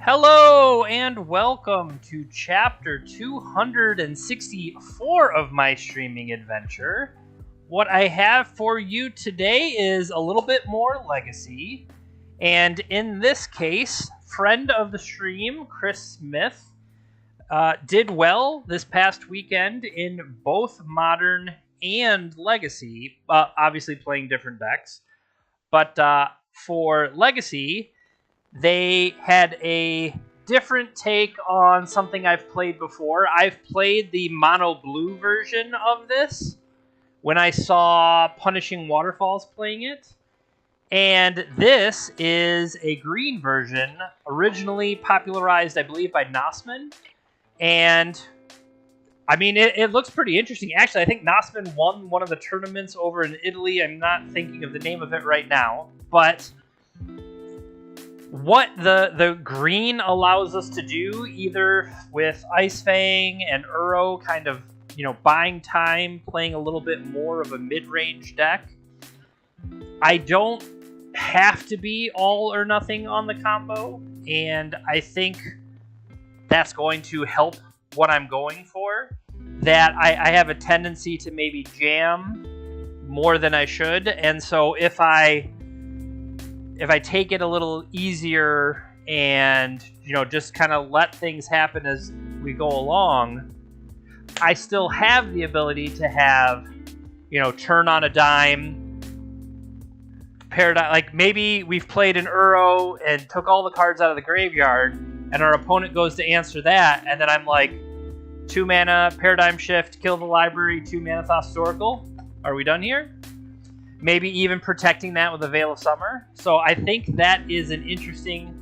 Hello and welcome to chapter 264 of my streaming adventure. What I have for you today is a little bit more Legacy, and in this case, friend of the stream, Cris Smith, did well this past weekend in both Modern and Legacy, obviously playing different decks. But for Legacy, they had a different take on something I've played before. I've played the mono blue version of this when I saw Punishing Waterfalls playing it. And this is a green version, originally popularized, I believe, by Nosman. And I mean, it looks pretty interesting. Actually, I think Nosman won one of the tournaments over in Italy. I'm not thinking of the name of it right now. But what the green allows us to do, either with Ice Fang and Uro kind of, buying time, playing a little bit more of a mid-range deck. I don't have to be all or nothing on the combo, and I think that's going to help what I'm going for. That I have a tendency to maybe jam more than I should, and so if I take it a little easier and, just kind of let things happen as we go along, I still have the ability to have, turn on a dime, paradigm. Like maybe we've played an Uro and took all the cards out of the graveyard, and our opponent goes to answer that, and then I'm like, 2 mana, Paradigm Shift, kill the library, 2 mana Thassa Oracle. Are we done here? Maybe even protecting that with a Veil of Summer. So I think that is an interesting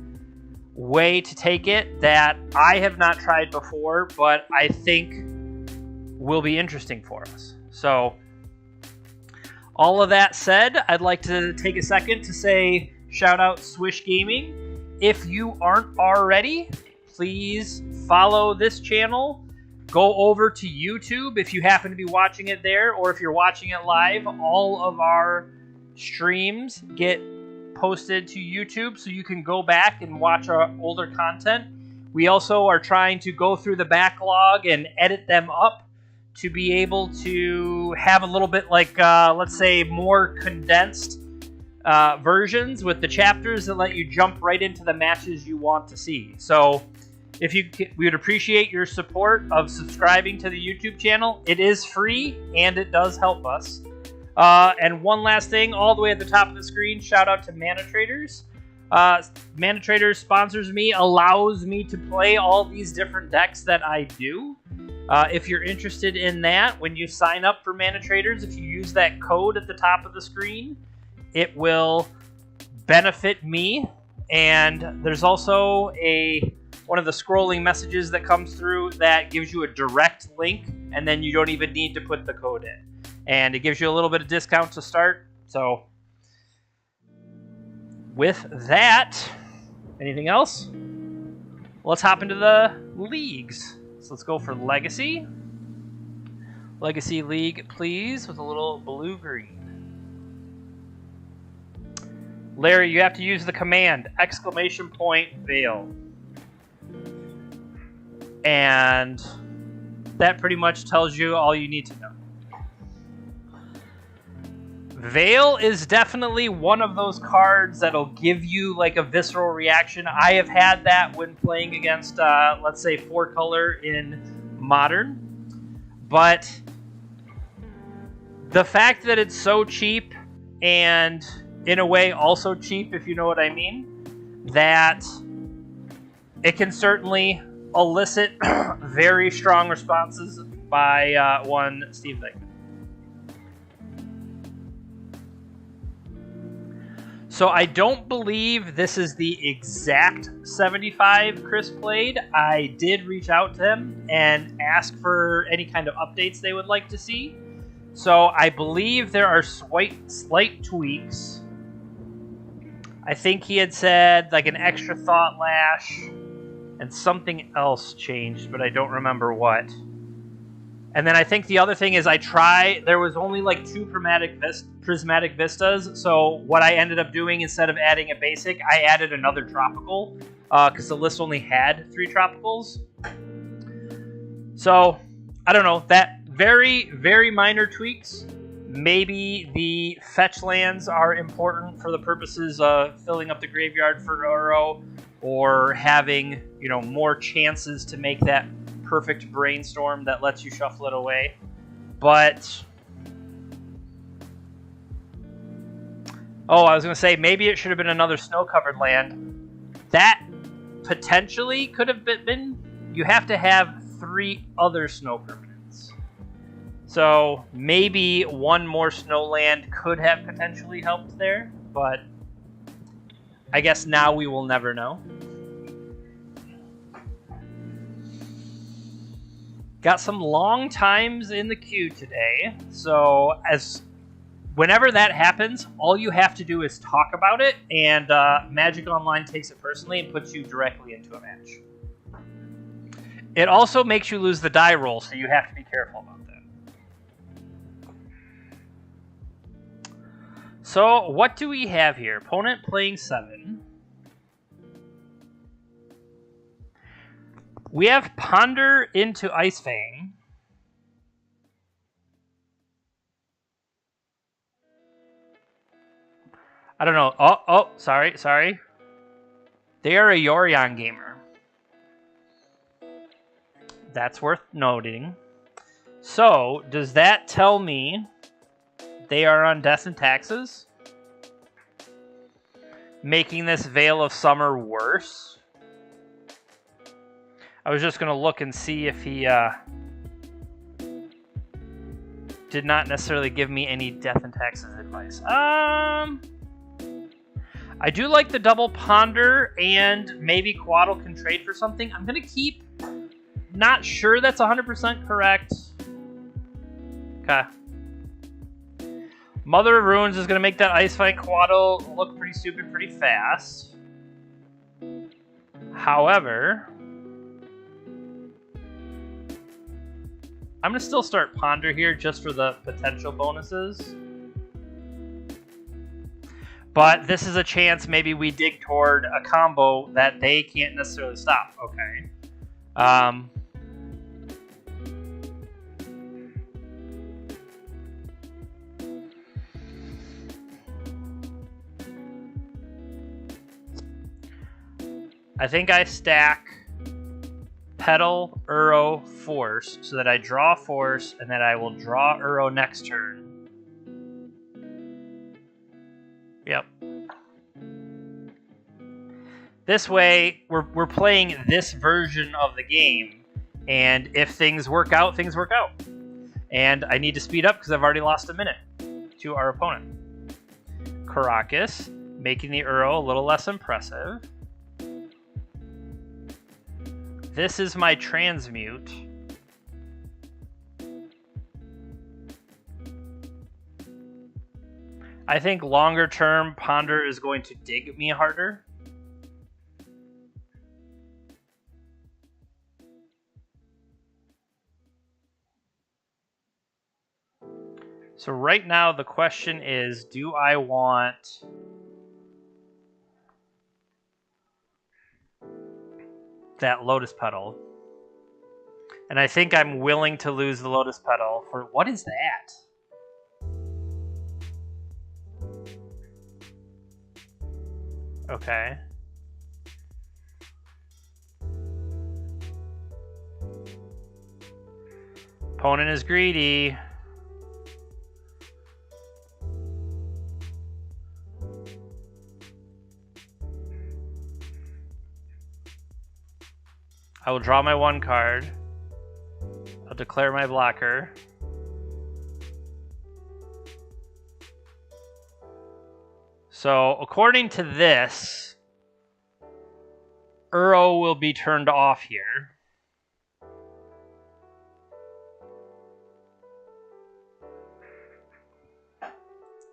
way to take it that I have not tried before, but I think will be interesting for us. So all of that said, I'd like to take a second to say shout out Swish Gaming. If you aren't already, please follow this channel. Go over to YouTube if you happen to be watching it there, or if you're watching it live. All of our streams get posted to YouTube, so you can go back and watch our older content. We also are trying to go through the backlog and edit them up to be able to have a little bit like, let's say, more condensed versions with the chapters that let you jump right into the matches you want to see. So we would appreciate your support of subscribing to the YouTube channel. It is free, and it does help us. And one last thing, all the way at the top of the screen, shout out to Mana Traders. Mana Traders sponsors me, allows me to play all these different decks that I do. If you're interested in that, when you sign up for Mana Traders, if you use that code at the top of the screen, it will benefit me. And there's also one of the scrolling messages that comes through that gives you a direct link, and then you don't even need to put the code in. And it gives you a little bit of discount to start. So with that, anything else? Let's hop into the leagues. So let's go for Legacy. Legacy League, please, with a little blue-green. Larry, you have to use the command, ! Veil. And that pretty much tells you all you need to know. Veil is definitely one of those cards that'll give you like a visceral reaction. I have had that when playing against, let's say, 4-color in Modern. But the fact that it's so cheap, and in a way also cheap, if you know what I mean, that it can certainly elicit very strong responses by one Steve Thing. So I don't believe this is the exact 75 Cris played. I did reach out to him and ask for any kind of updates they would like to see. So I believe there are slight tweaks. I think he had said like an extra Thought Lash and something else changed, but I don't remember what. And then I think the other thing is there was only like 2 prismatic vistas, so what I ended up doing, instead of adding a basic, I added another tropical because the list only had 3 tropicals. So, I don't know. That very, very minor tweaks. Maybe the fetch lands are important for the purposes of filling up the graveyard for Uro, or having, you know, more chances to make that perfect brainstorm that lets you shuffle it away. But I was going to say, maybe it should have been another snow-covered land. That potentially could have been. You have to have 3 other snow permanents. So maybe one more snow land could have potentially helped there, but I guess now we will never know. Got some long times in the queue today, so whenever that happens, all you have to do is talk about it, and Magic Online takes it personally and puts you directly into a match. It also makes you lose the die roll, so you have to be careful about that. So, what do we have here? Opponent playing 7. We have Ponder into Ice Fang. I don't know. Oh, sorry. They are a Yorion gamer. That's worth noting. So, does that tell me they are on Death and Taxes? Making this Veil of Summer worse? I was just going to look and see if he did not necessarily give me any Death and Taxes advice. I do like the double Ponder, and maybe Quaddle can trade for something. I'm going to keep... Not sure that's 100% correct. Okay. Mother of Runes is going to make that Ice Fang Quaddle look pretty stupid pretty fast. However, I'm going to still start Ponder here just for the potential bonuses. But this is a chance maybe we dig toward a combo that they can't necessarily stop. Okay. I think I stack Petal, Uro, Force, so that I draw Force, and then I will draw Uro next turn. Yep. This way, we're playing this version of the game, and if things work out, things work out. And I need to speed up because I've already lost a minute to our opponent. Caracas, making the Uro a little less impressive. This is my transmute. I think longer term, Ponder is going to dig me harder. So right now the question is, do I want that Lotus Petal? And I think I'm willing to lose the Lotus Petal for... What is that? Okay. Opponent is greedy. I will draw my 1 card. I'll declare my blocker. So, according to this, Uro will be turned off here.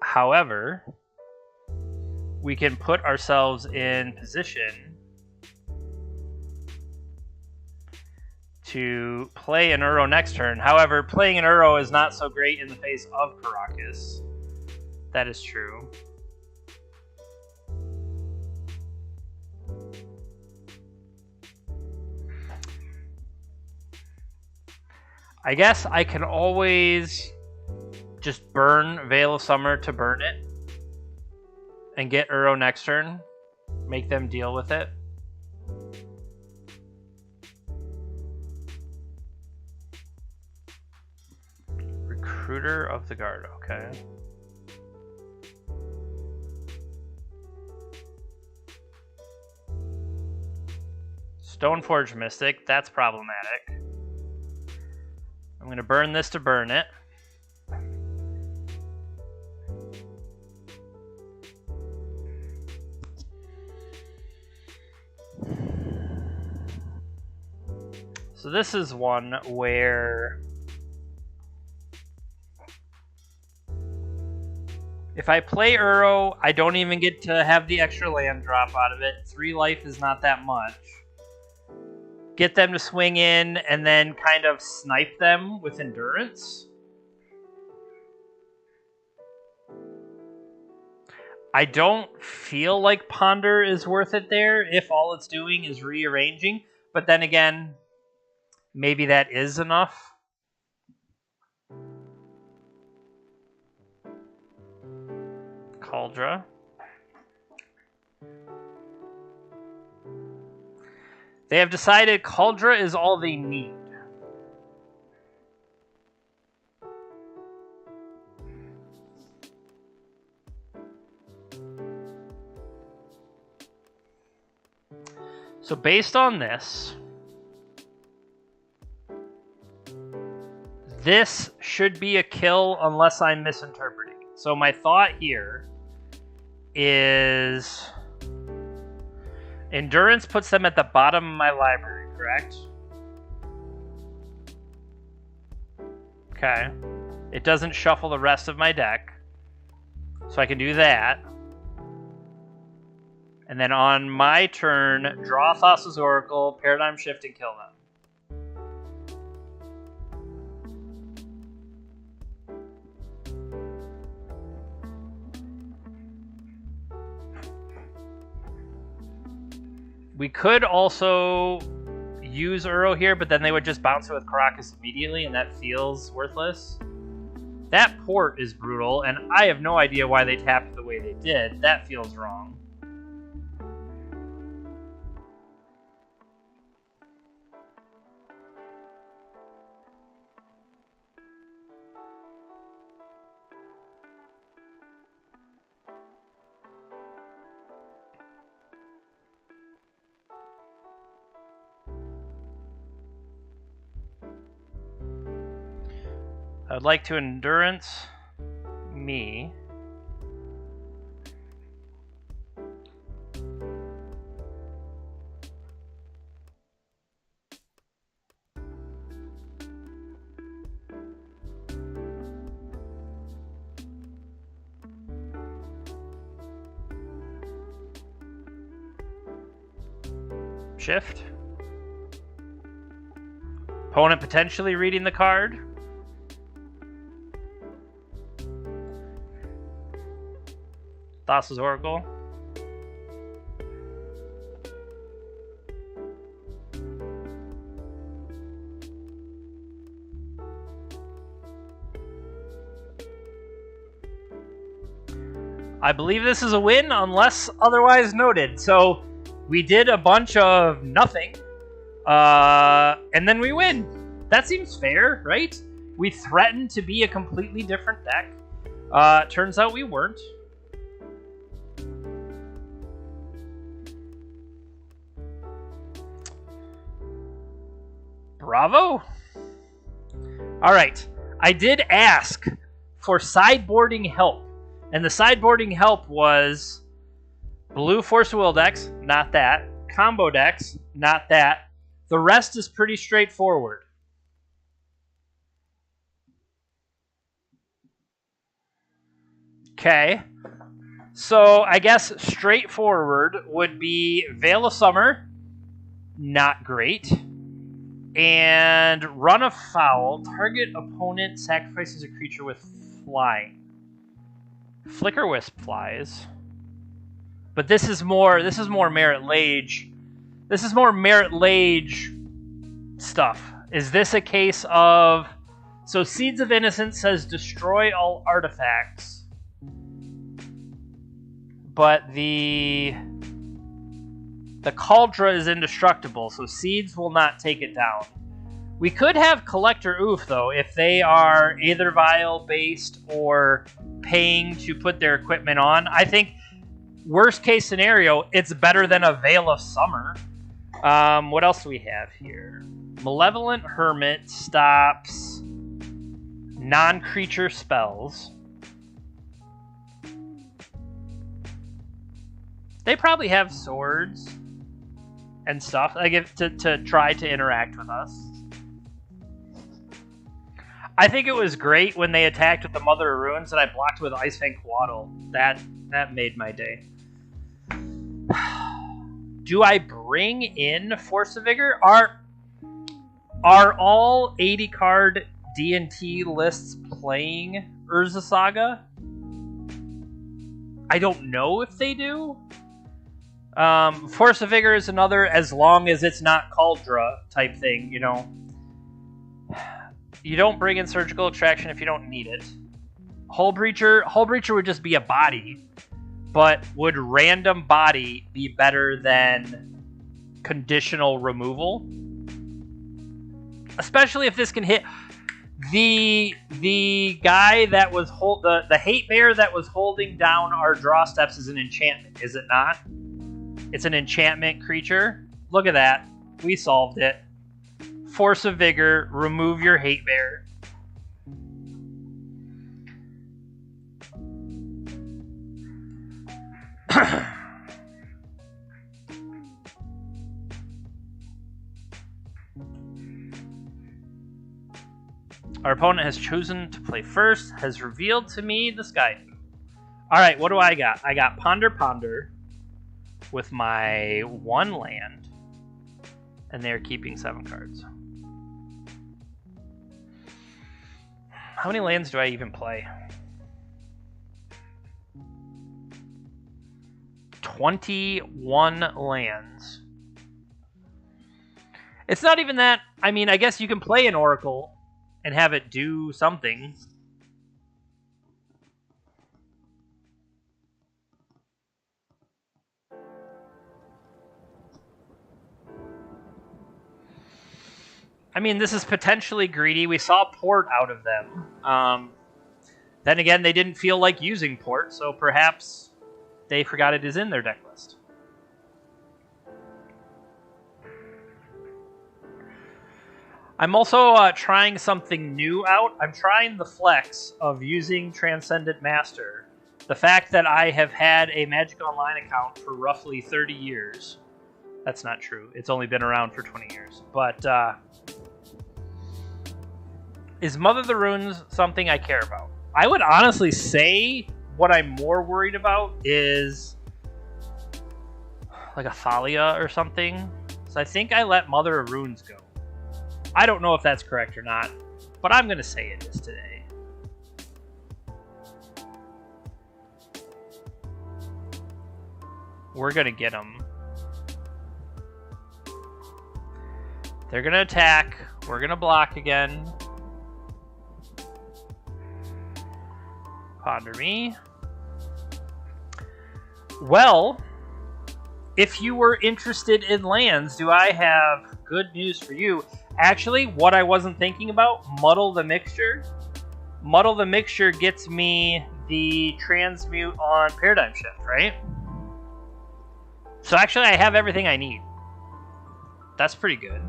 However, we can put ourselves in position to play an Uro next turn. However, playing an Uro is not so great in the face of Caracas. That is true. I guess I can always just burn Veil of Summer to burn it and get Uro next turn. Make them deal with it. Recruiter of the Guard, okay. Stoneforge Mystic, that's problematic. I'm going to burn this to burn it. So this is one where if I play Uro, I don't even get to have the extra land drop out of it. 3 life is not that much. Get them to swing in and then kind of snipe them with Endurance. I don't feel like Ponder is worth it there if all it's doing is rearranging. But then again, maybe that is enough. Kaldra. They have decided Kaldra is all they need. So based on this, this should be a kill unless I'm misinterpreting. So my thought here is Endurance puts them at the bottom of my library, correct? Okay. It doesn't shuffle the rest of my deck. So I can do that. And then on my turn, draw Thassa's Oracle, Paradigm Shift, and kill them. We could also use Uro here, but then they would just bounce it with Karakas immediately, and that feels worthless. That port is brutal, and I have no idea why they tapped the way they did. That feels wrong. I would like to Endurance me. Shift. Opponent potentially reading the card. Thassa's Oracle. I believe this is a win unless otherwise noted. So we did a bunch of nothing, and then we win. That seems fair, right? We threatened to be a completely different deck. Turns out we weren't. Bravo. All right. I did ask for sideboarding help. And the sideboarding help was blue Force of Will decks, not that. Combo decks, not that. The rest is pretty straightforward. Okay. So I guess straightforward would be Veil of Summer, not great. And Run Afoul. Target opponent sacrifices a creature with flying. Flicker Wisp flies. But this is more Merit Lage. This is more Merit Lage stuff. Is this a case of So Seeds of Innocence says destroy all artifacts. But the Cauldra is indestructible, so Seeds will not take it down. We could have Collector Oof, though, if they are Aether Vial based or paying to put their equipment on. I think, worst case scenario, it's better than a Veil of Summer. What else do we have here? Malevolent Hermit stops non-creature spells. They probably have swords and stuff, like to try to interact with us. I think it was great when they attacked with the Mother of Ruins and I blocked with Ice Fang Quaddle. That made my day. Do I bring in Force of Vigor? Are all 80 card D&T lists playing Urza Saga? I don't know if they do. Force of Vigor is another, as long as it's not Cauldra type thing, you know. You don't bring in Surgical Extraction if you don't need it. Hull Breacher would just be a body, but would random body be better than conditional removal? Especially if this can hit the guy that was the Hate Bear that was holding down our draw steps is an enchantment, is it not? It's an enchantment creature. Look at that. We solved it. Force of Vigor, remove your Hate Bear. Our opponent has chosen to play first, has revealed to me the Sky. Alright, what do I got? I got Ponder with my 1 land, and they're keeping 7 cards. How many lands do I even play? 21 lands. It's not even that. I mean, I guess you can play an Oracle and have it do something. I mean, this is potentially greedy. We saw Port out of them. Then again, they didn't feel like using Port, so perhaps they forgot it is in their deck list. I'm also trying something new out. I'm trying the flex of using Transcendent Master. The fact that I have had a Magic Online account for roughly 30 years. That's not true. It's only been around for 20 years. But is Mother of the Runes something I care about? I would honestly say what I'm more worried about is like a Thalia or something. So I think I let Mother of Runes go. I don't know if that's correct or not, but I'm going to say it is today. We're going to get them. They're going to attack. We're going to block again. Ponder me. Well, if you were interested in lands, do I have good news for you? Actually, what I wasn't thinking about, Muddle the Mixture. Muddle the Mixture gets me the transmute on Paradigm Shift, right? So actually, I have everything I need. That's pretty good.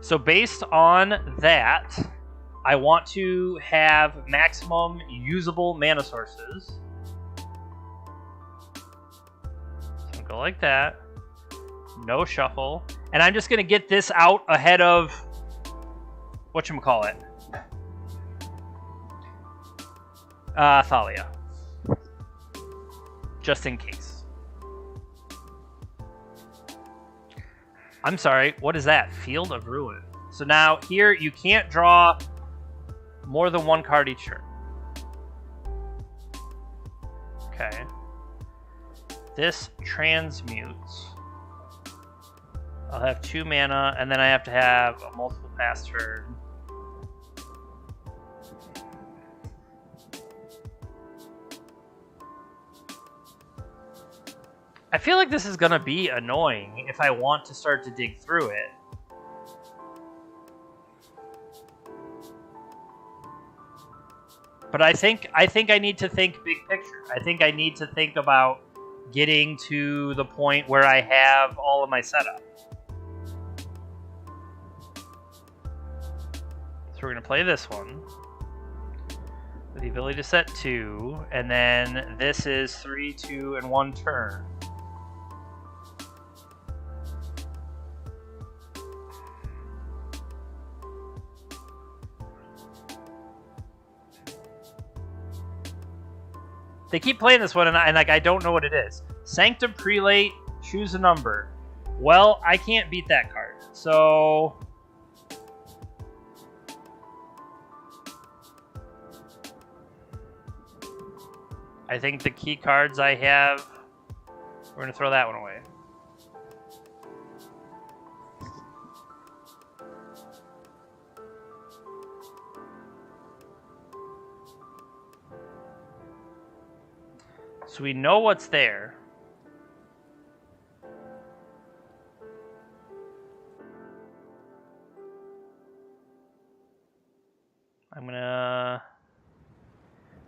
So based on that, I want to have maximum usable mana sources. So go like that. No shuffle. And I'm just going to get this out ahead of whatchamacallit. Thalia. Just in case. I'm sorry, what is that? Field of Ruin. So now here you can't draw more than 1 card each turn. Okay. This transmutes. I'll have 2 mana, and then I have to have a multiple pass turn. I feel like this is going to be annoying if I want to start to dig through it. But I think I need to think big picture. I think I need to think about getting to the point where I have all of my setup. So we're going to play this one with the ability to set 2, and then this is 3, 2, and 1 turn. They keep playing this one, and I don't know what it is. Sanctum Prelate, choose a number. Well, I can't beat that card, so... I think the key cards I have... We're going to throw that one away. So we know what's there. I'm gonna...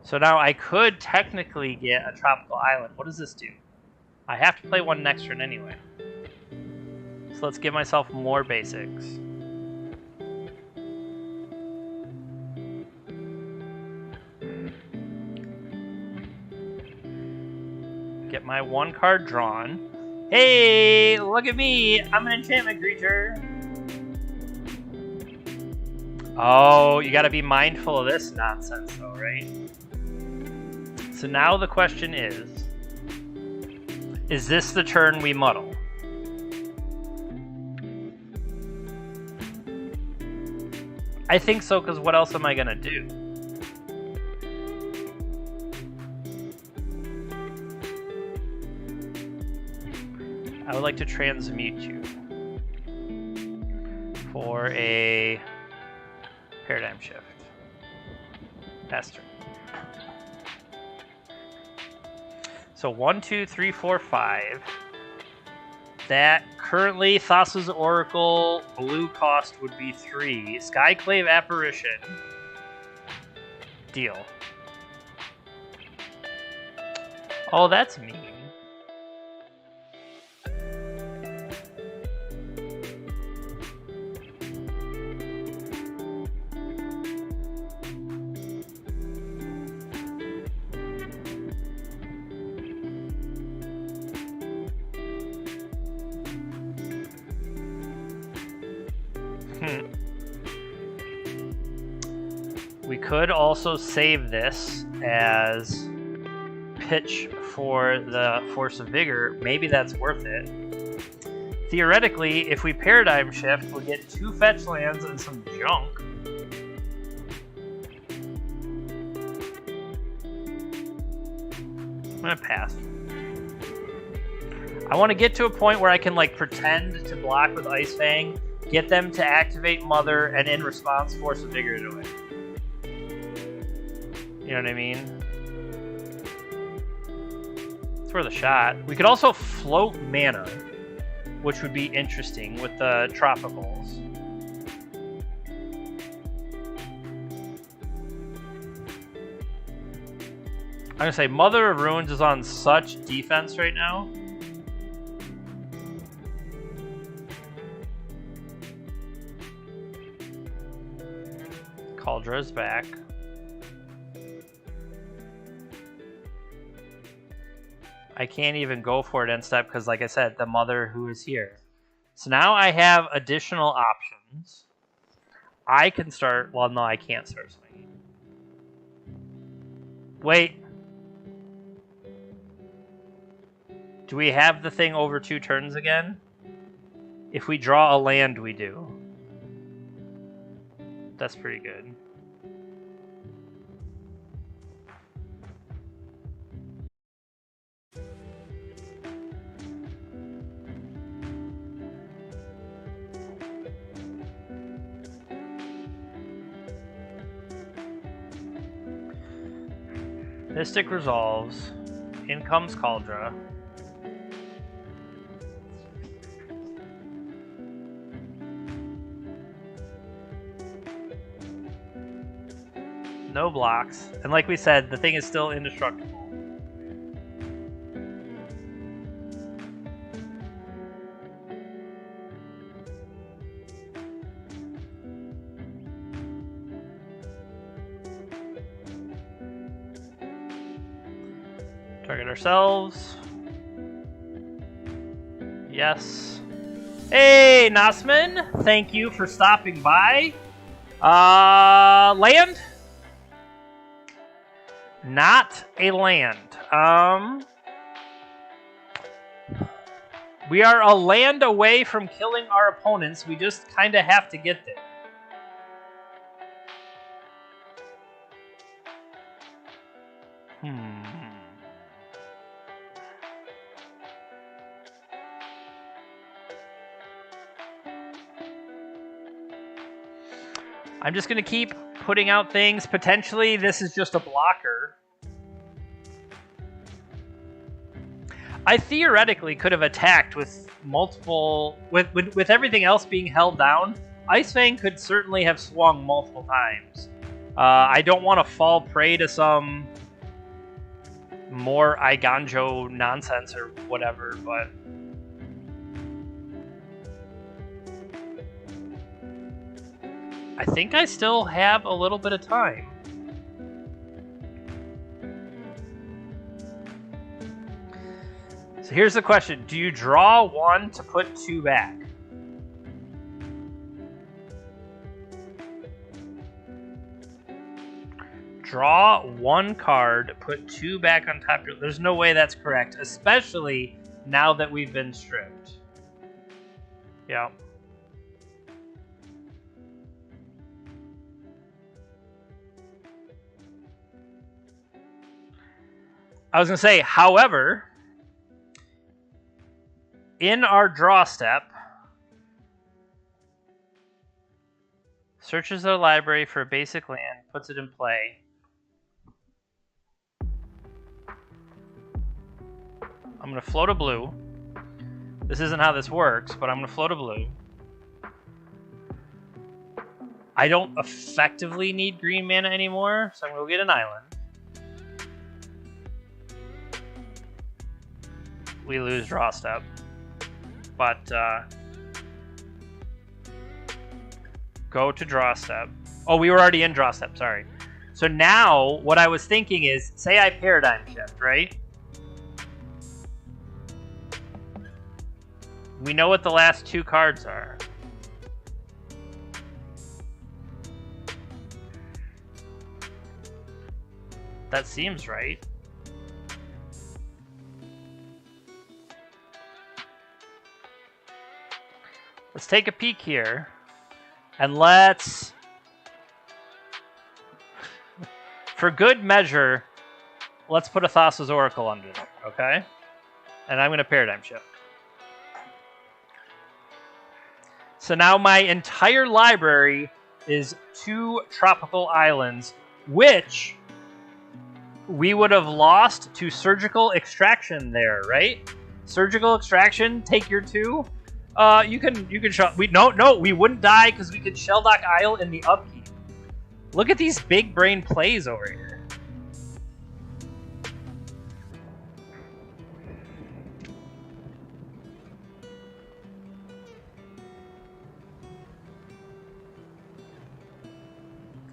So now I could technically get a tropical island. What does this do? I have to play one next turn anyway. So let's give myself more basics. Get my 1 card drawn. Hey, look at me! I'm an enchantment creature! Oh, you gotta be mindful of this nonsense though, right? So now the question is this the turn we muddle? I think so, because what else am I gonna do? I would like to transmute you for a paradigm shift. Pass turn. So 1, 2, 3, 4, 5. That currently Thassa's Oracle blue cost would be 3. Skyclave Apparition. Deal. Oh, that's mean. We could also save this as pitch for the Force of Vigor. Maybe that's worth it. Theoretically, if we paradigm shift, we'll get 2 fetch lands and some junk. I'm gonna pass. I want to get to a point where I can like pretend to block with Ice Fang, get them to activate Mother, and in response Force of Vigor to it. You know what I mean? It's worth a shot. We could also float mana, which would be interesting with the tropicals. I'm gonna say Mother of Ruins is on such defense right now. Caldra's back. I can't even go for it end step because, like I said, the Mother who is here. So now I have additional options. I can start... Well, no, I can't start swinging. Wait. Do we have the thing over 2 turns again? If we draw a land, we do. That's pretty good. Mystic resolves. In comes Caldra. No blocks. And like we said, the thing is still indestructible. Target ourselves. Yes. Hey, Nosman. Thank you for stopping by. Land? Not a land. We are a land away from killing our opponents. We just kind of have to get there. I'm just going to keep putting out things. Potentially, this is just a blocker. I theoretically could have attacked with multiple... With everything else being held down, Ice Fang could certainly have swung multiple times. I don't want to fall prey to some more Iganjo nonsense or whatever, but... I think I still have a little bit of time. So here's the question. Do you draw one to put two back? Draw one card, put two back on top. There's no way that's correct, especially now that we've been stripped. Yeah. I was going to say, however, in our draw step, searches the library for a basic land, puts it in play. I'm going to float a blue. This isn't how this works, but I'm going to float a blue. I don't effectively need green mana anymore, so I'm going to go get an island. We lose draw step, but go to draw step. Oh, we were already in draw step, sorry. So now what I was thinking is, say I paradigm shift, right? We know what the last two cards are. That seems right. Let's take a peek here, and let's, for good measure, let's put a Thassa's Oracle under there, okay? And I'm going to paradigm shift. So now my entire library is 2 tropical islands, which we would have lost to surgical extraction there, right? Surgical extraction, take your 2. You can shell. We wouldn't die because we could shell dock Isle in the upkeep. Look at these big brain plays over here.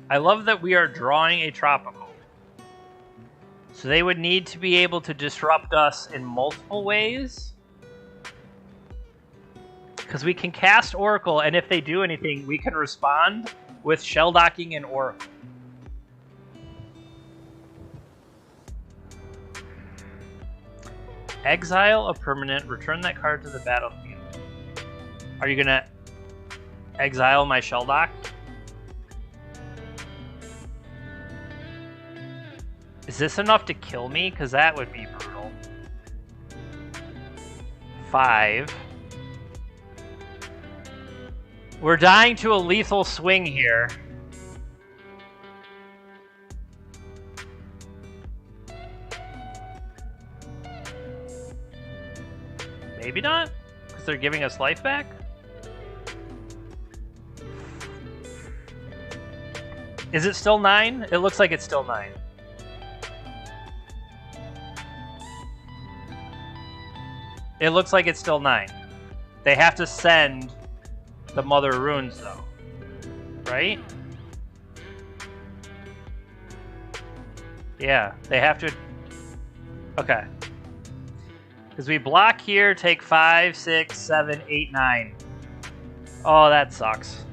I love that we are drawing a tropical. So they would need to be able to disrupt us in multiple ways. Because we can cast Oracle, and if they do anything, we can respond with shell docking and Oracle. Exile a permanent, return that card to the battlefield. Are you going to exile my shell dock? Is this enough to kill me? Because that would be brutal. 5. We're dying to a lethal swing here. Maybe not? Because they're giving us life back? Is it still 9? It looks like it's still 9. It looks like it's still 9. They have to send the Mother Runes, though. Right? Yeah, they have to... Okay. Because we block here, take 5, 6, 7, 8, 9. Oh, that sucks.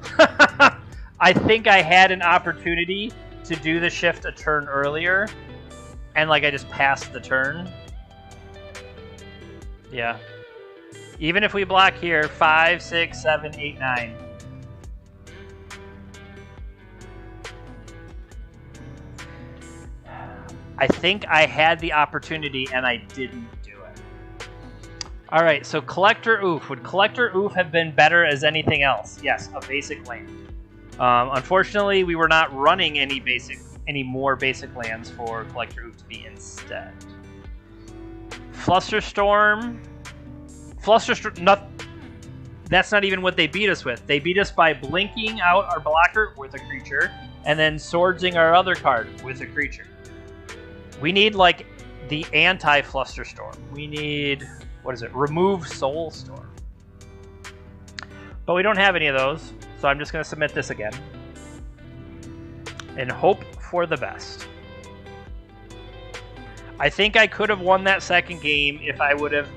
I think I had an opportunity to do the shift a turn earlier, and like I just passed the turn. Yeah. Even if we block here, 5, 6, 7, 8, 9. I think I had the opportunity and I didn't do it. Alright, so Collector Oof. Would Collector Oof have been better as anything else? Yes, a basic land. Unfortunately, we were not running any more basic lands for Collector Oof to be instead. Flusterstorm. That's not even what they beat us with. They beat us by blinking out our blocker with a creature and then swordsing our other card with a creature. We need, like, the anti-Flusterstorm. We need, what is it? Remove Soulstorm. But we don't have any of those, so I'm just going to submit this again. And hope for the best. I think I could have won that second game if I would have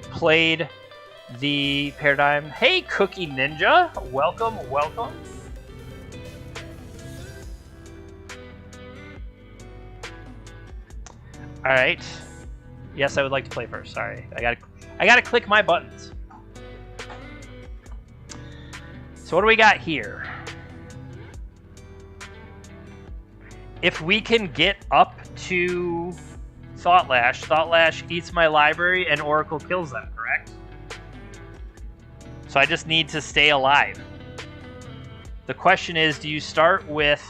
played the Paradigm. Hey, Cookie Ninja! Welcome, welcome. All right. Yes, I would like to play first. Sorry, I gotta click my buttons. So what do we got here? If we can get up to Thought Lash eats my library and Oracle kills them. Correct. So I just need to stay alive. The question is, do you start with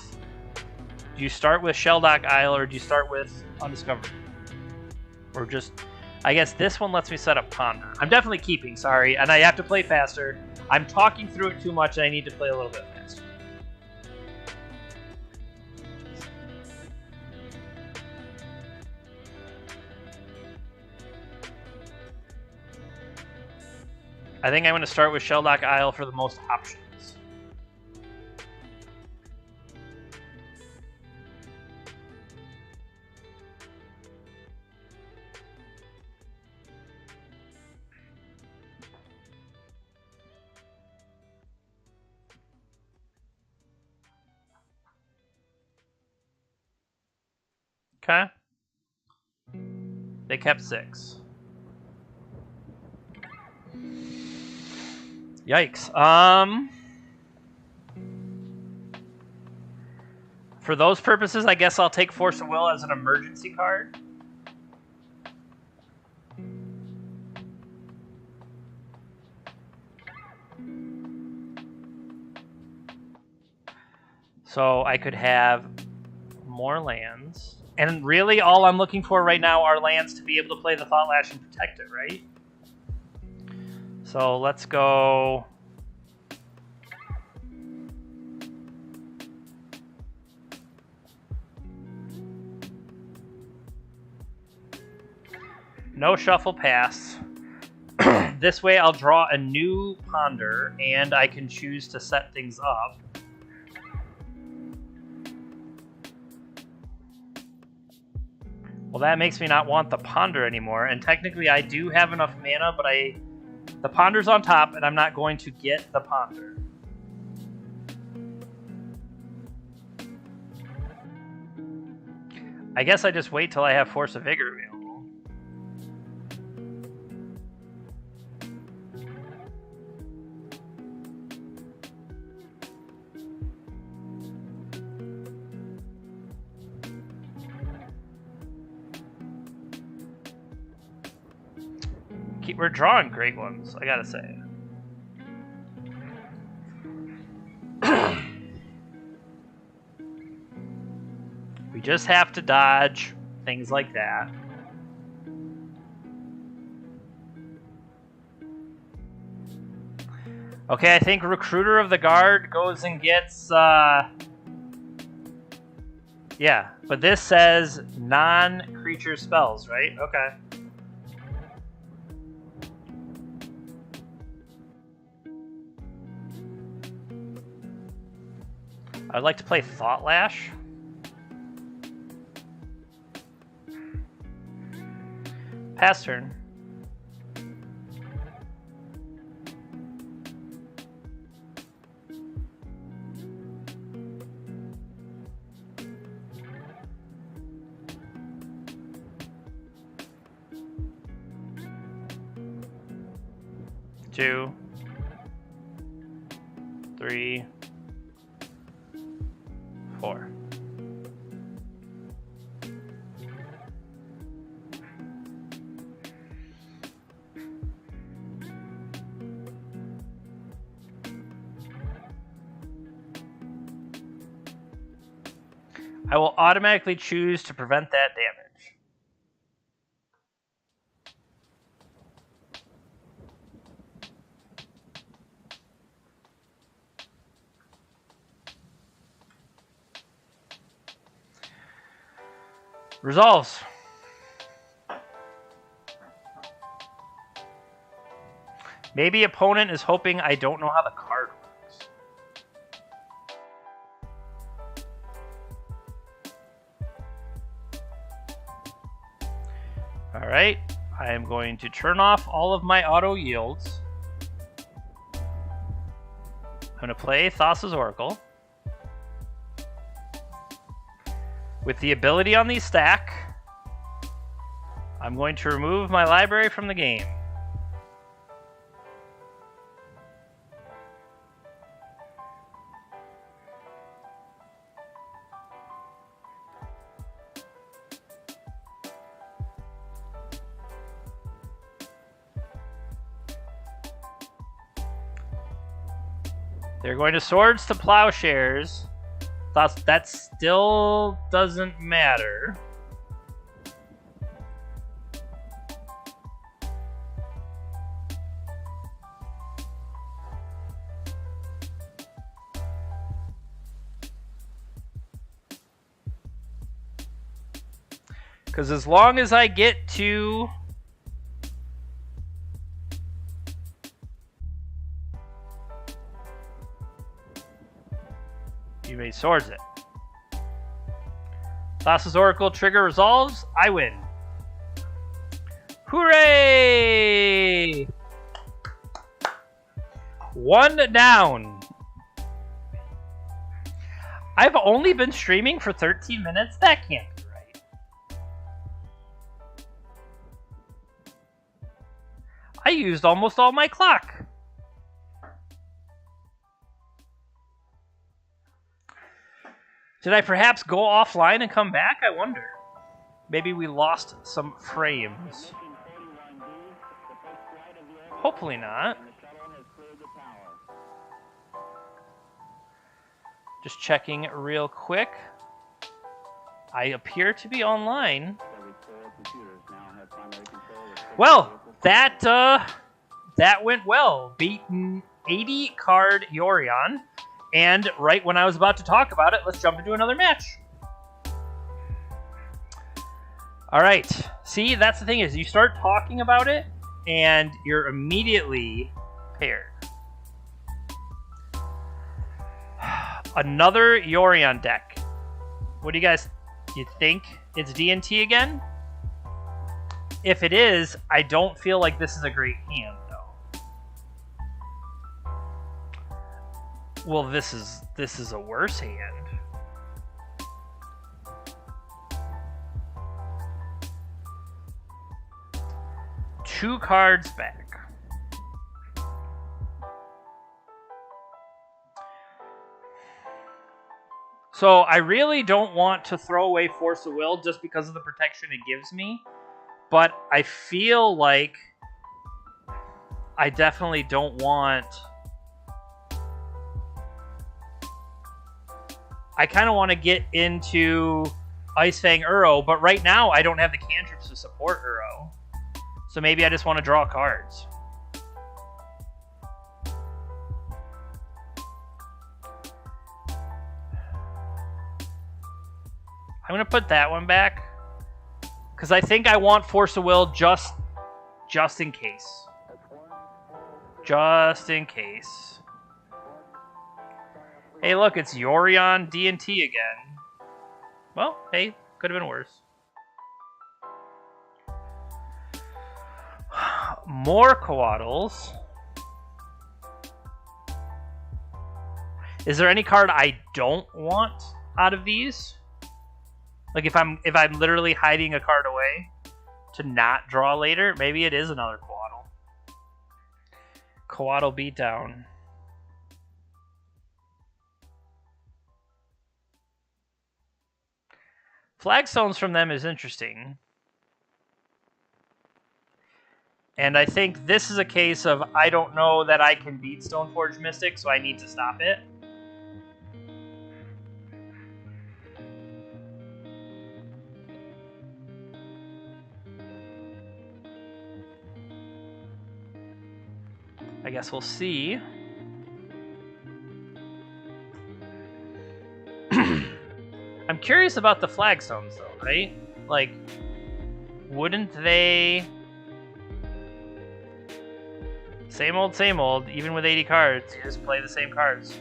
Shelldock Isle or do you start with Undiscovered? Or just, I guess this one lets me set up Ponder. I'm definitely keeping, sorry, and I have to play faster. I'm talking through it too much, and I need to play a little bit faster. I think I'm going to start with Shelldock Isle for the most options. Okay. They kept 6. Yikes. For those purposes, I guess I'll take Force of Will as an emergency card. So I could have more lands. And really, all I'm looking for right now are lands to be able to play the Thought Lash and protect it, right? So let's go... No shuffle pass. This way I'll draw a new Ponder, and I can choose to set things up. Well, that makes me not want the Ponder anymore, and technically I do have enough mana, but the Ponder's on top, and I'm not going to get the Ponder. I guess I just wait till I have Force of Vigor available. We're drawing great ones, I gotta say. We just have to dodge things like that. Okay, I think Recruiter of the Guard goes and gets Yeah, but this says non-creature spells, right? Okay. I'd like to play Thought Lash. Pass turn. Two, 3, 4. I will automatically choose to prevent that damage. Resolves. Maybe opponent is hoping I don't know how the card works. All right, I am going to turn off all of my auto yields. I'm going to play Thassa's Oracle. With the ability on the stack, I'm going to remove my library from the game. They're going to Swords to Plowshares. That still doesn't matter. Because as long as I get to... You may swords it. Thassa's Oracle trigger resolves. I win. Hooray! 1 down. I've only been streaming for 13 minutes? That can't be right. I used almost all my clock. Did I perhaps go offline and come back? I wonder. Maybe we lost some frames. Hopefully not. Just checking real quick. I appear to be online. Well, that went well. Beaten 80 card Yorion. And right when I was about to talk about it, let's jump into another match. All right. See, that's the thing is you start talking about it and you're immediately paired. Another Yorion deck. What do you guys think? It's D&T again? If it is, I don't feel like this is a great hand, though. Well, this is a worse hand. Two cards back. So I really don't want to throw away Force of Will just because of the protection it gives me. But I feel like I definitely don't want... I kind of want to get into Ice Fang Uro, but right now I don't have the cantrips to support Uro. So maybe I just want to draw cards. I'm going to put that one back. Because I think I want Force of Will just in case. Just in case. Hey, look, it's Yorion D&T again. Well, hey, could have been worse. More Coatls. Is there any card I don't want out of these? Like if I'm literally hiding a card away to not draw later, maybe it is another Coatl. Coatl Beatdown. Flagstones from them is interesting. And I think this is a case of I don't know that I can beat Stoneforge Mystic, so I need to stop it. I guess we'll see. I'm curious about the flagstones, though, right? Like, wouldn't they... Same old, even with 80 cards, you just play the same cards.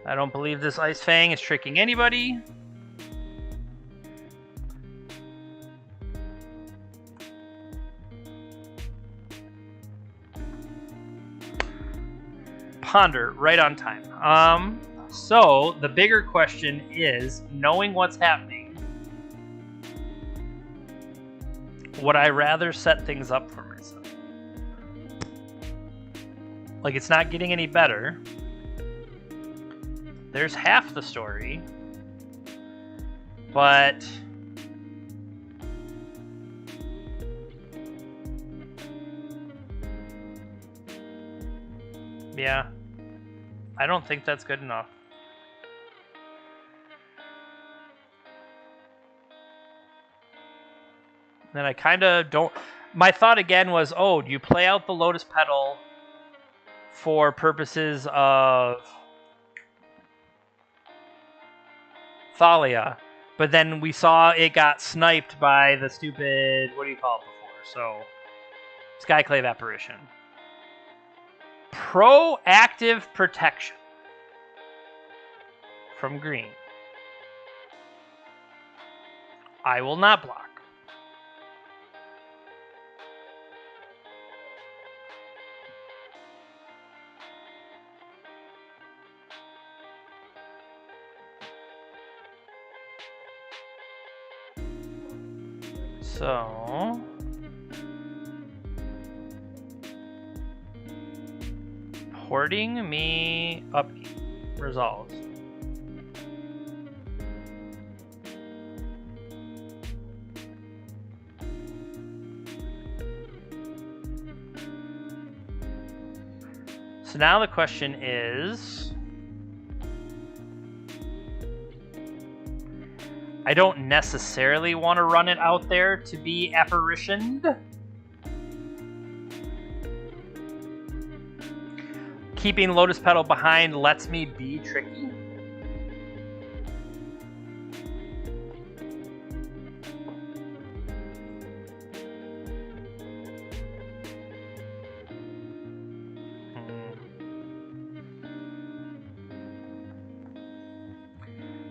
I don't believe this Ice Fang is tricking anybody. Ponder, right on time. So the bigger question is, knowing what's happening, would I rather set things up for myself? Like, it's not getting any better. There's half the story. But yeah, I don't think that's good enough. Then I kind of don't... My thought again was, oh, do you play out the Lotus Petal for purposes of Thalia? But then we saw it got sniped by the stupid... What do you call it before? So, Skyclave Apparition. Proactive protection from green. I will not block. So hoarding me upkeep resolves. So now the question is, I don't necessarily want to run it out there to be apparitioned. Keeping Lotus Petal behind lets me be tricky.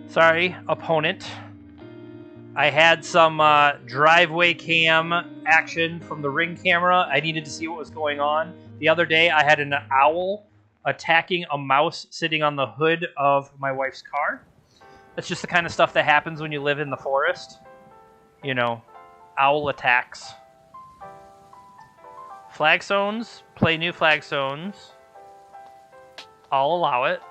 Sorry, opponent. I had some driveway cam action from the Ring camera. I needed to see what was going on. The other day, I had an owl attacking a mouse sitting on the hood of my wife's car. That's just the kind of stuff that happens when you live in the forest. You know, owl attacks. Flagstones, play new flagstones. I'll allow it.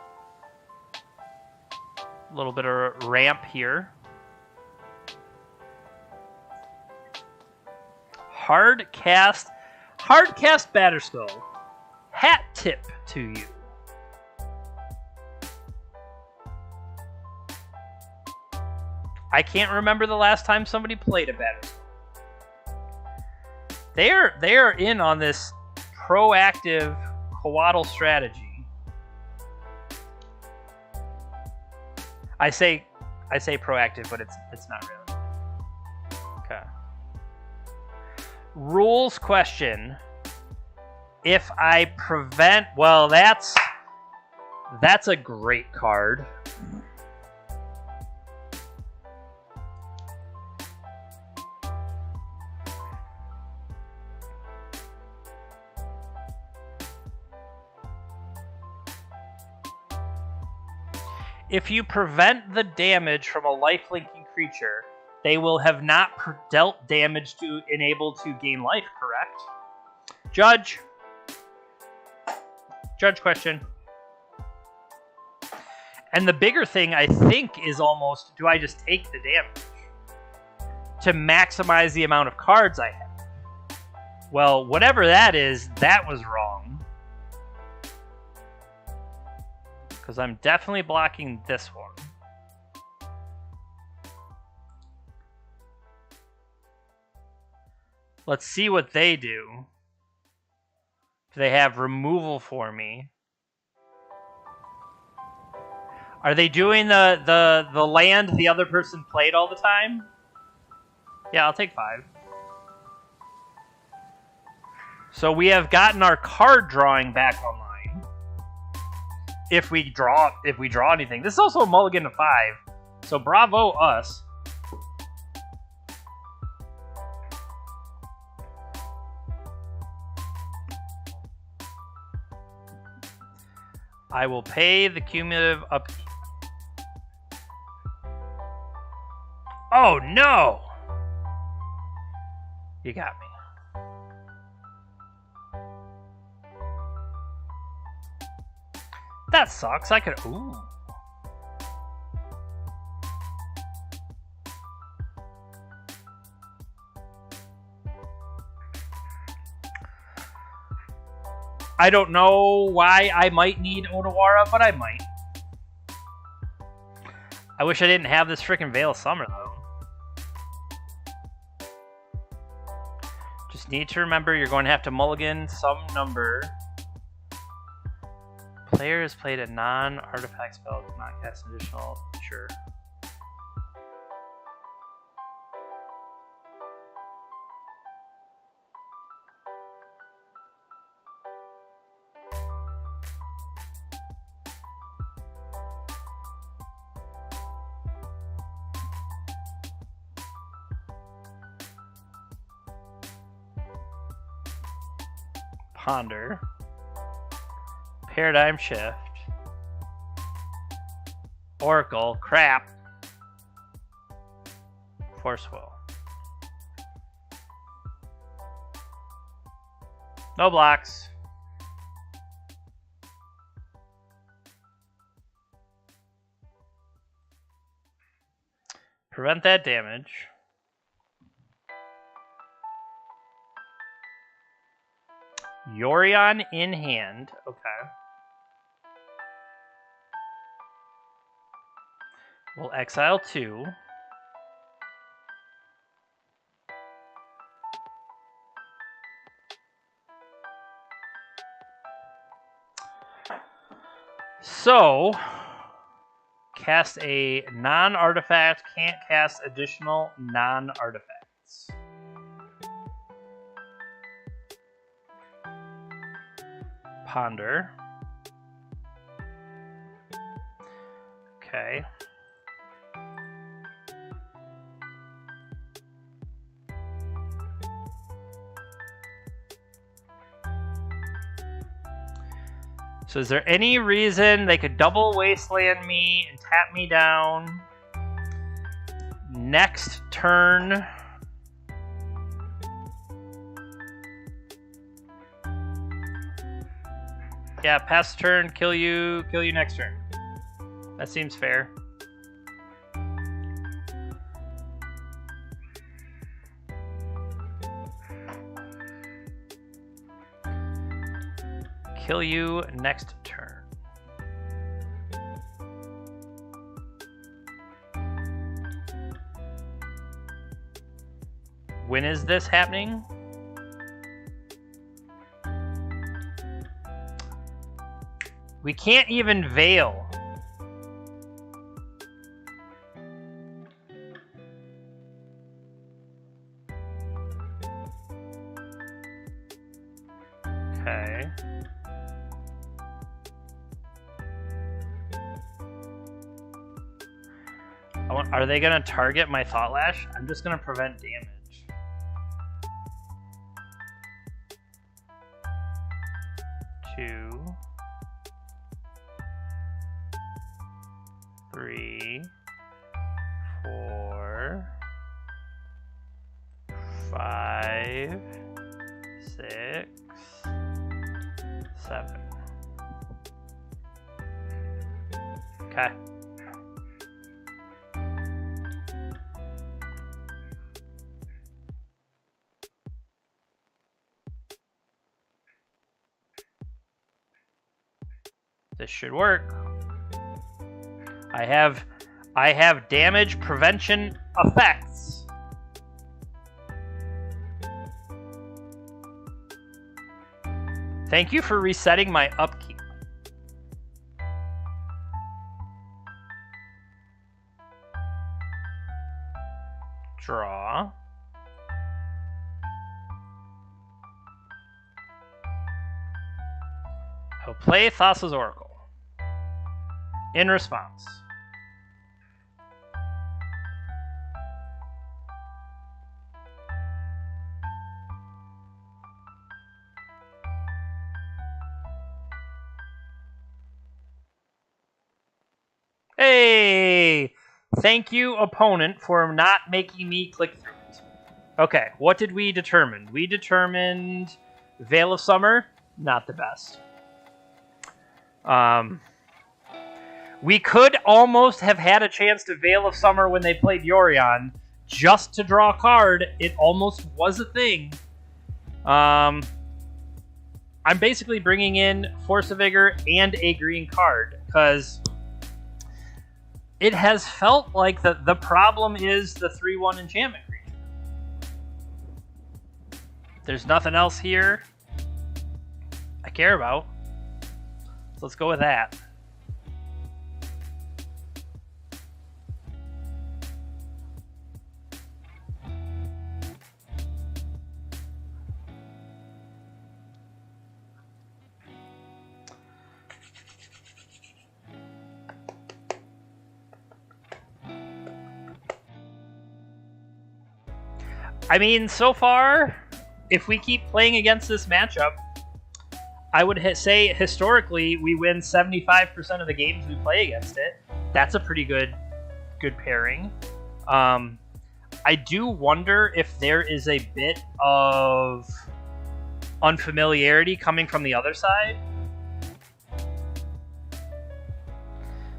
A little bit of ramp here. Hard cast Batterskull. Hat tip to you. I can't remember the last time somebody played a Batterskull. They are in on this proactive Coatl strategy. I say proactive, but it's not really. Okay. Rules question. If I prevent, well, that's a great card. If you prevent the damage from a life-linking creature, they will have not dealt damage to enable to gain life, correct? Judge. Judge question. And the bigger thing, I think, is almost, do I just take the damage to maximize the amount of cards I have? Well, whatever that is, that was wrong. Because I'm definitely blocking this one. Let's see what they do. Do they have removal for me? Are they doing the land the other person played all the time? Yeah, I'll take 5. So we have gotten our card drawing back online. If we draw anything. This is also a mulligan to 5. So bravo us. I will pay the cumulative upkeep. Oh no! You got me. That sucks. I could. Ooh. I don't know why I might need Odawara, but I might. I wish I didn't have this freaking Veil of Summer, though. Just need to remember you're going to have to mulligan some number. Player has played a non-artifact spell, cannot cast an additional. Sure. Ponder. Paradigm Shift. Oracle. Crap. Force Will. No blocks. Prevent that damage. Yorion in hand. Okay. We'll exile 2. So, cast a non-artifact, can't cast additional non-artifacts. Ponder. Okay. So is there any reason they could double wasteland me and tap me down? Next turn. Yeah, pass the turn, kill you next turn. That seems fair. Kill you next turn. When is this happening? We can't even veil. Okay. Are they going to target my Thought Lash? I'm just going to prevent damage. 2, 3, 4, 5, 6, 7. Okay. This should work. I have damage prevention effects. Thank you for resetting my upkeep. Draw. I'll play Thassa's Oracle. In response. Hey! Thank you, opponent, for not making me click through it. Okay, what did we determine? We determined Veil of Summer, not the best. We could almost have had a chance to Veil of Summer when they played Yorion, just to draw a card. It almost was a thing. I'm basically bringing in Force of Vigor and a green card, because it has felt like the problem is the 3/1 enchantment creature. There's nothing else here I care about. So let's go with that. I mean, so far, if we keep playing against this matchup, I would say historically we win 75% of the games we play against it. That's a pretty good pairing. I do wonder if there is a bit of unfamiliarity coming from the other side.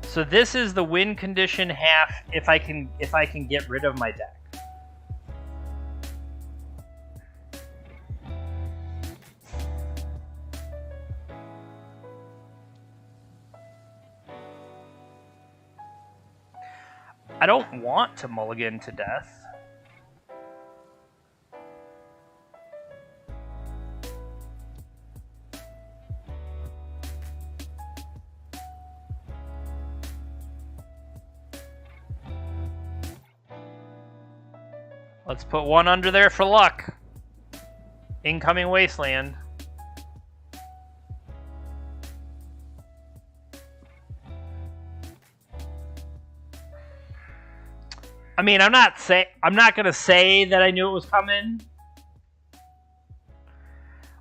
So this is the win condition half if I can get rid of my deck. I don't want to mulligan to death. Let's put one under there for luck. Incoming Wasteland. I mean, I'm not gonna say that I knew it was coming.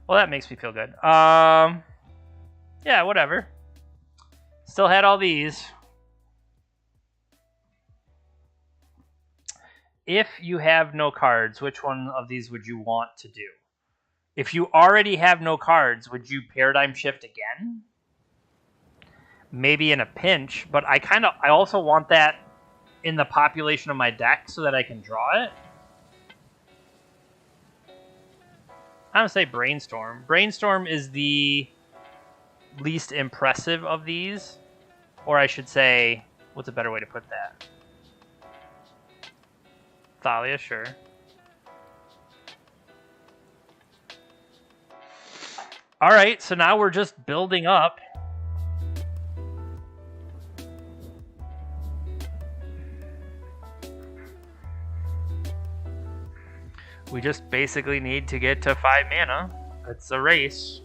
Well, that makes me feel good. Yeah, whatever. Still had all these. If you have no cards, which one of these would you want to do? If you already have no cards, would you Paradigm Shift again? Maybe in a pinch, but I also want that in the population of my deck so that I can draw it. I'm gonna say Brainstorm. Brainstorm is the least impressive of these. Or I should say, what's a better way to put that? Thalia, sure. Alright, so now we're just building up. We just basically need to get to 5 mana. It's a race.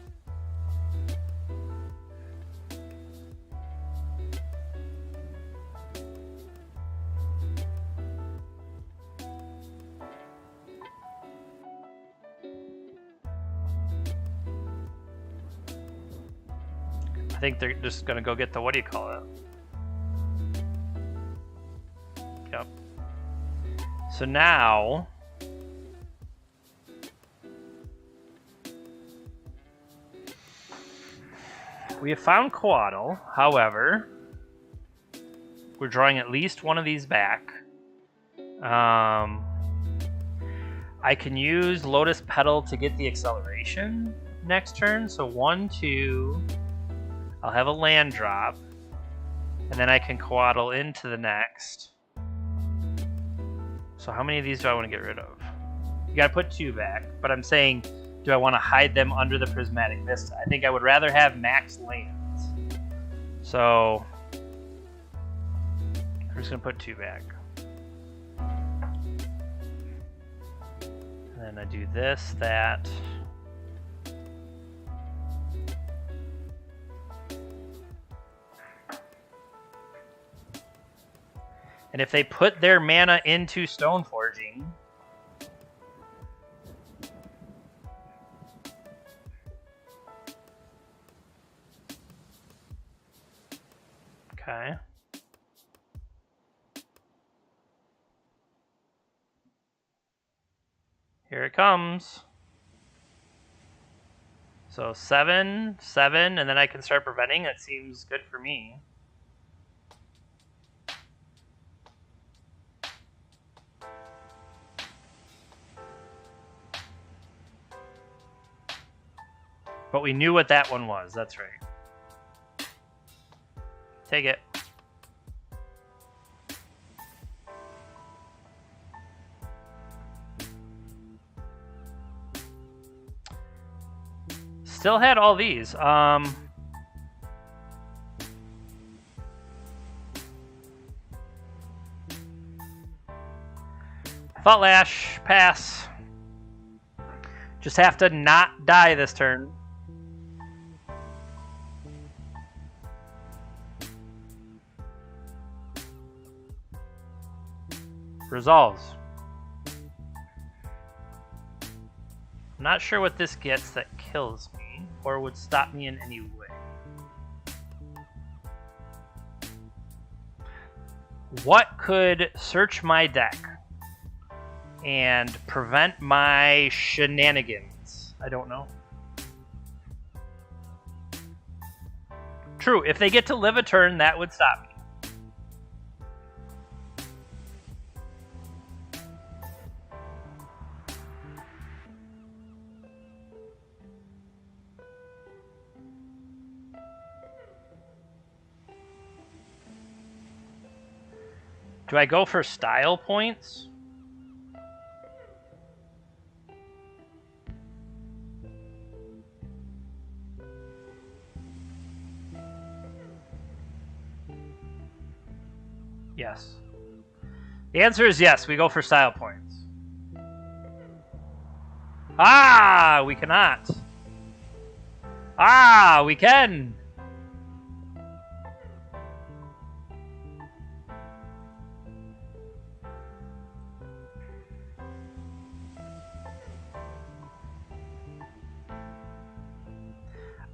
think they're just gonna go get the, what do you call it? Yep. So now we have found Coatl. However, we're drawing at least one of these back. I can use Lotus Petal to get the acceleration next turn. So 1, 2. I'll have a land drop. And then I can Coatl into the next. So how many of these do I want to get rid of? You gotta put 2 back. But I'm saying, do I want to hide them under the Prismatic Vista? I think I would rather have max lands. So I'm just gonna put 2 back. And then I do this, that. And if they put their mana into Stoneforging, okay. Here it comes. So 7, 7, and then I can start preventing. That seems good for me. But we knew what that one was. That's right. Take it. Still had all these. Thought Lash, pass. Just have to not die this turn. Resolves. I'm not sure what this gets that kills me or would stop me in any way. What could search my deck and prevent my shenanigans? I don't know. True, if they get to live a turn, that would stop me. Do I go for style points? Yes. The answer is yes, we go for style points. Ah, we cannot. Ah, we can.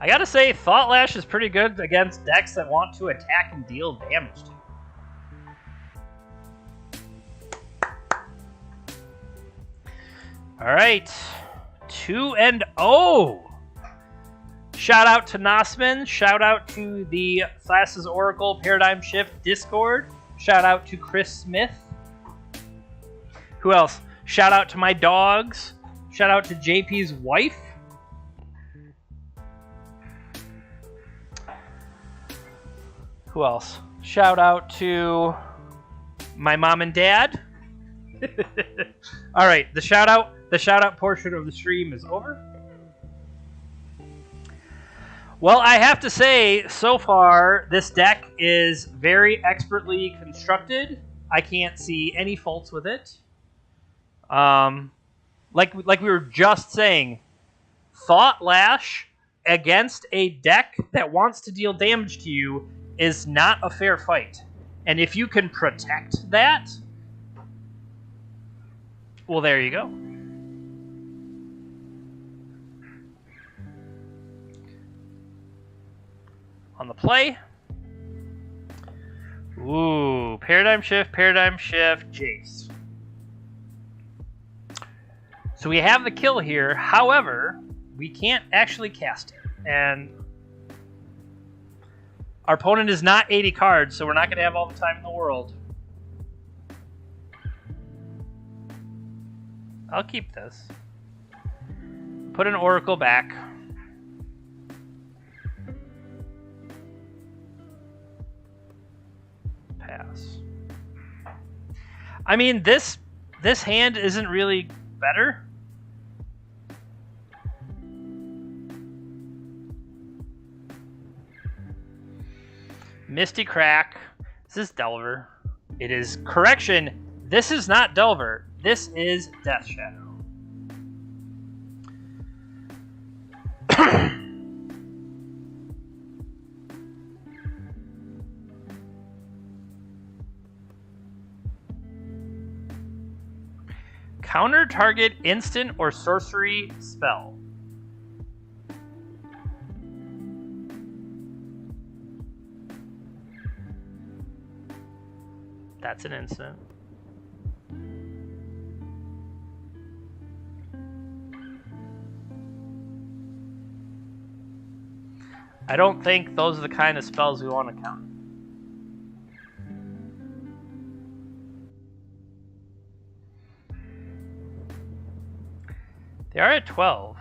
I gotta say, Thought Lash is pretty good against decks that want to attack and deal damage to you. Alright. 2-0. Shout out to Nosman. Shout out to the Thassa's Oracle Paradigm Shift Discord. Shout out to Cris Smith. Who else? Shout out to my dogs. Shout out to JP's wife. Who else? Shout out to my mom and dad. All right, the shout out portion of the stream is over. Well, I have to say, so far, this deck is very expertly constructed. I can't see any faults with it. Like we were just saying, Thought Lash against a deck that wants to deal damage to you is not a fair fight. And if you can protect that, well, there you go. On Play. Ooh, Paradigm Shift, Jace. So we have the kill here. However, we can't actually cast it. And our opponent is not 80 cards, so we're not going to have all the time in the world. I'll keep this. Put an Oracle back. Pass. I mean, this hand isn't really better. Misty Crack. This is Delver. It is correction. This is not Delver. This is Death Shadow. Counter target instant or sorcery spell. That's an instant. I don't think those are the kind of spells we want to count. They are at 12.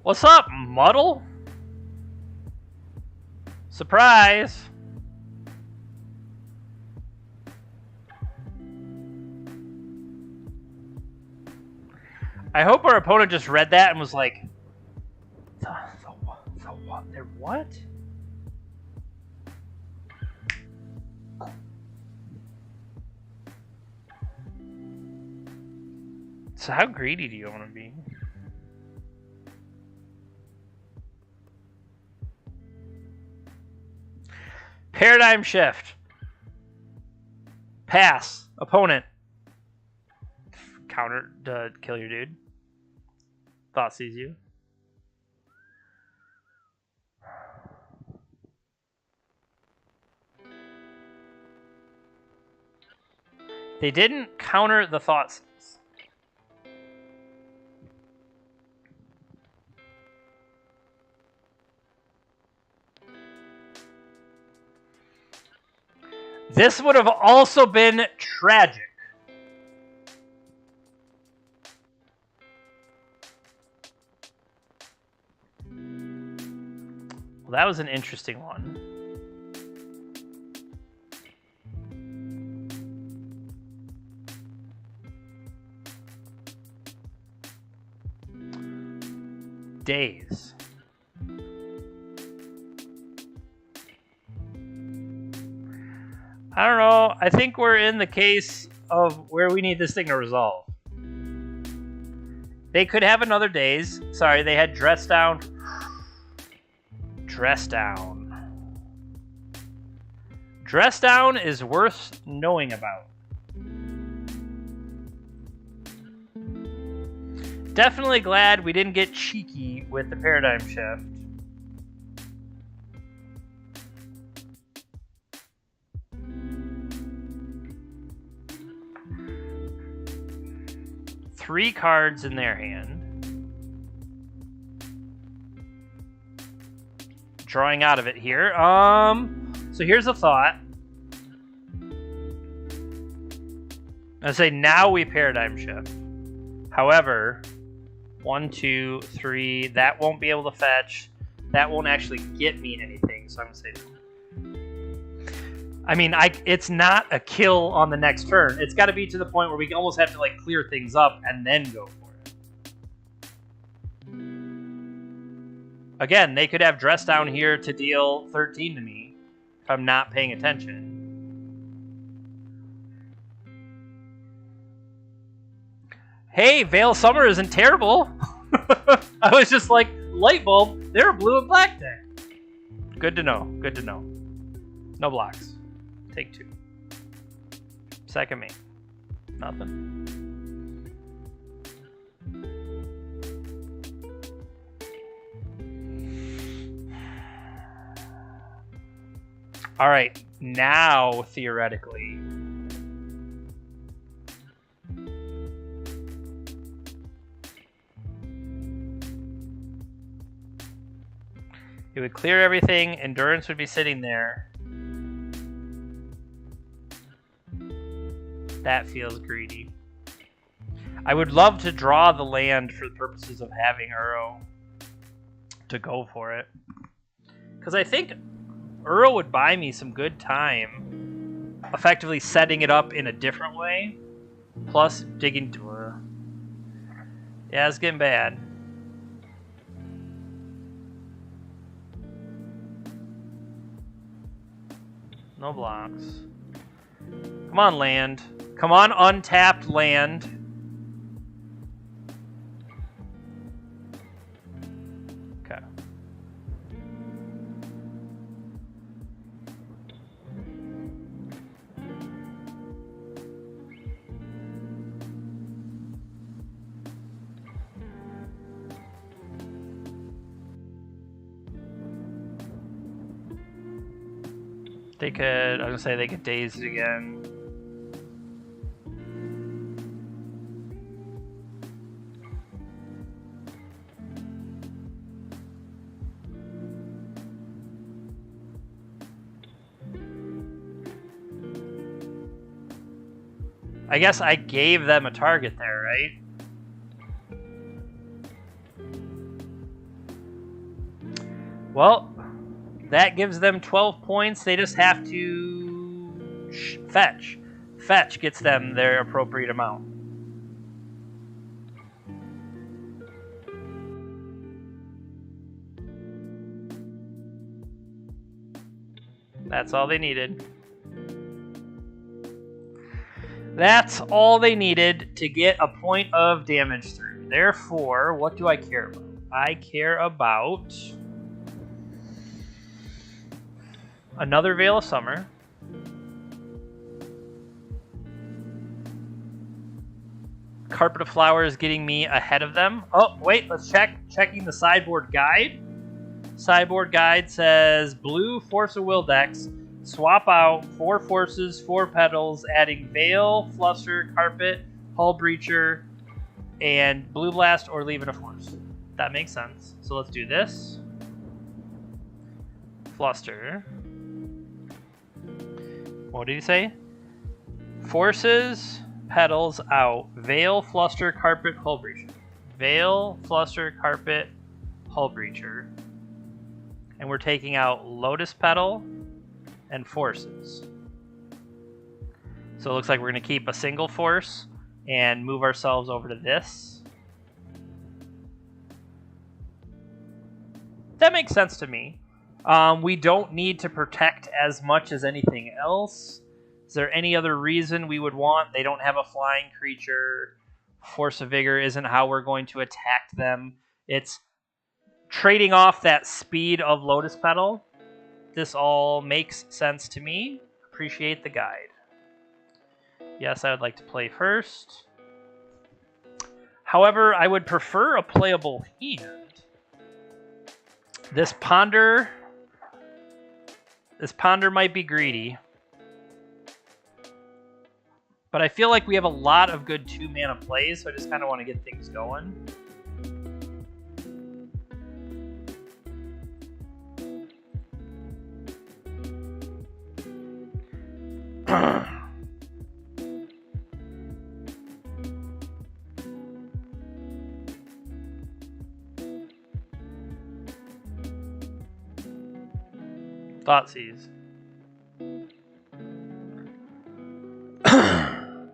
What's up, Muddle? Surprise! I hope our opponent just read that and was like, the what? They're what? So how greedy do you want to be? Paradigm Shift. Pass. Opponent. Counter to kill your dude. Thought sees you. They didn't counter the Thought Seize. This would have also been tragic. Well, that was an interesting one. Days. I don't know. I think we're in the case of where we need this thing to resolve. They could have another days. Sorry, they had Dress Down. Dress Down. Dress Down is worth knowing about. Definitely glad we didn't get cheeky with the Paradigm Shift. Three cards in their hand. Drawing out of it here. So here's a thought. I say now we Paradigm Shift. However, 1, 2, 3. That won't be able to fetch. That won't actually get me anything. So I'm gonna say no. I mean, it's not a kill on the next turn. It's got to be to the point where we almost have to like clear things up and then go for it. Again, they could have Dress Down here to deal 13 to me if I'm not paying attention. Hey, Veil Summer isn't terrible. I was just like, light bulb, they're a blue and black deck. Good to know. Good to know. No blocks. Take 2. Second me. Nothing. All right, now theoretically, it would clear everything. Endurance would be sitting there. That feels greedy. I would love to draw the land for the purposes of having Uro to go for it, because I think Uro would buy me some good time, effectively setting it up in a different way, plus digging to her. Yeah, it's getting bad. No blocks. Come on, land. Come on, untapped land. Okay. They could, I was gonna say they could daze it again. I guess I gave them a target there, right? Well, that gives them 12 points. They just have to fetch. Fetch gets them their appropriate amount. That's all they needed. That's all they needed to get a point of damage through. Therefore, what do I care about? I care about another Veil of Summer. Carpet of Flowers getting me ahead of them. Oh, wait, let's check. Checking the sideboard guide. Sideboard guide says blue Force of Will decks. Swap out 4 forces, 4 petals, adding Veil, Fluster, Carpet, Hull Breacher, and Blue Blast, or leaving a force. That makes sense. So let's do this. Fluster. What did he say? Forces, petals out. Veil, Fluster, Carpet, Hull Breacher. Veil, Fluster, Carpet, Hull Breacher. And we're taking out Lotus Petal and forces. So it looks like we're going to keep a single force and move ourselves over to this. That makes sense to me. We don't need to protect as much as anything else. Is there any other reason we would want? They don't have a flying creature. Force of Vigor isn't how we're going to attack them. It's trading off that speed of Lotus Petal. This all makes sense to me. Appreciate the guide. Yes, I would like to play first. However, I would prefer a playable hand. This ponder might be greedy. But I feel like we have a lot of good 2-mana plays, so I just kind of want to get things going. Thoughtseize.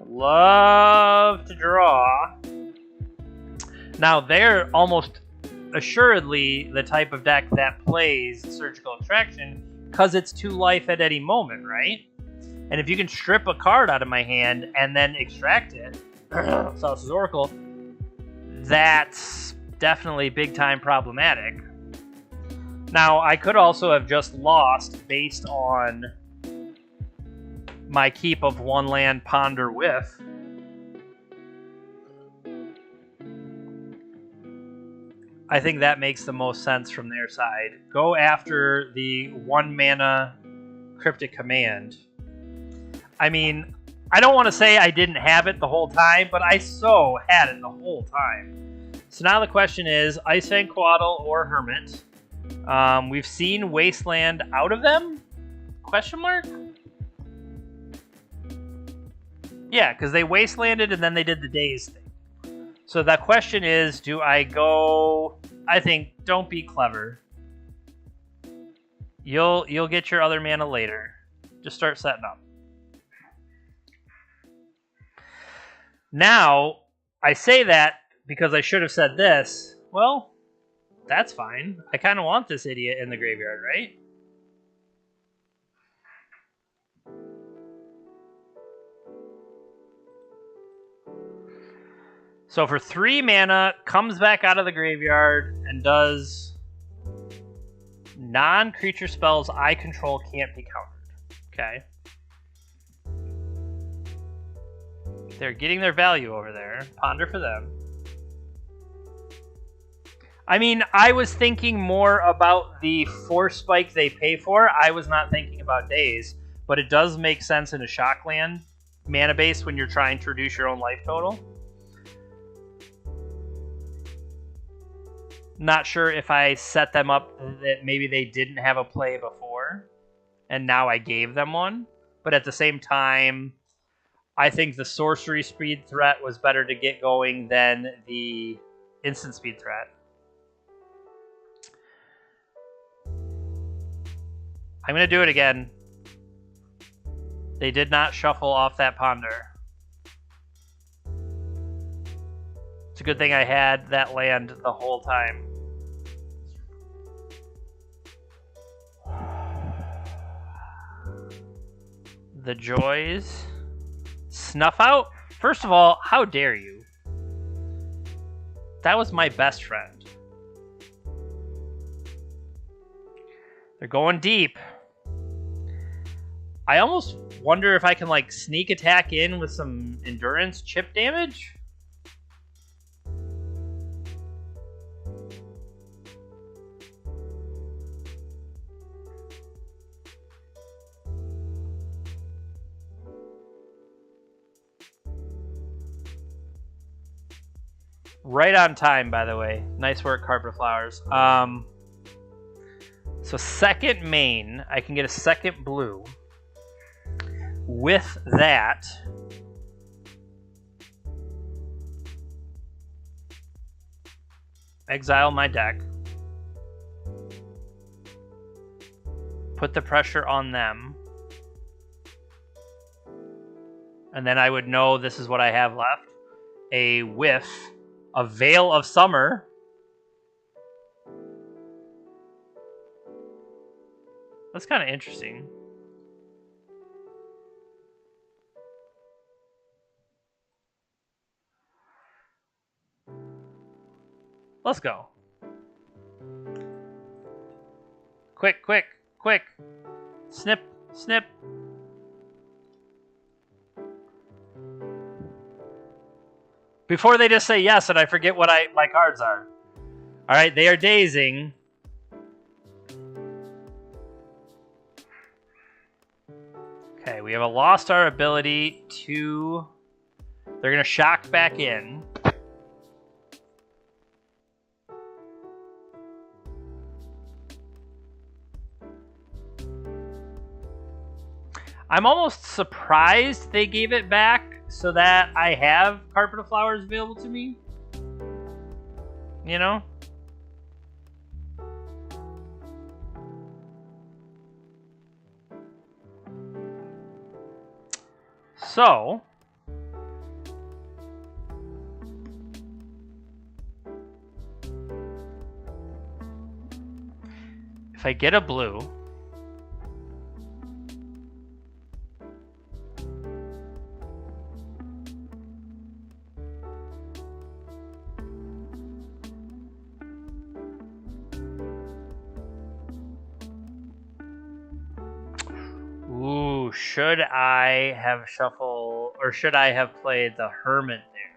Love to draw. Now they're almost assuredly the type of deck that plays Surgical Extraction because it's 2 life at any moment, right? And if you can strip a card out of my hand and then extract it, Thassa's Oracle, that's definitely big time problematic. Now, I could also have just lost based on my keep of 1 land Ponder Whiff. I think that makes the most sense from their side. Go after the 1 mana Cryptic Command. I mean, I don't want to say I didn't have it the whole time, but I so had it the whole time. So now the question is, Icefang Coatl or Hermit. We've seen Wasteland out of them? Question mark? Yeah, because they Wastelanded and then they did the Daze thing. So that question is, do I go... I think, don't be clever. You'll get your other mana later. Just start setting up. Now, I say that because I should have said this. Well, that's fine. I kind of want this idiot in the graveyard, right? So for 3 mana, comes back out of the graveyard and does non-creature spells I control can't be countered. Okay. They're getting their value over there. Ponder for them. I mean, I was thinking more about the Force Spike they pay for. I was not thinking about Daze, but it does make sense in a Shockland mana base when you're trying to reduce your own life total. Not sure if I set them up that maybe they didn't have a play before, and now I gave them one. But at the same time, I think the sorcery speed threat was better to get going than the instant speed threat. I'm going to do it again. They did not shuffle off that Ponder. It's a good thing I had that land the whole time. The joys. Snuff out? First of all, how dare you? That was my best friend. They're going deep. I almost wonder if I can like sneak attack in with some endurance chip damage. Right on time, by the way. Nice work, Carpet Flowers. So second main, I can get a second blue. With that, exile my deck. Put the pressure on them. And then I would know this is what I have left. A whiff. A Veil of Summer. That's kind of interesting. Let's go. Quick, quick, quick. Snip, snip. Before they just say yes and I forget what my cards are. Alright, they are dazing. Okay, we have lost our ability to... They're going to shock back in. I'm almost surprised they gave it back so that I have Carpet of Flowers available to me. You know? So... if I get a blue... Oosh. should I have shuffled, or should I have played the Hermit there?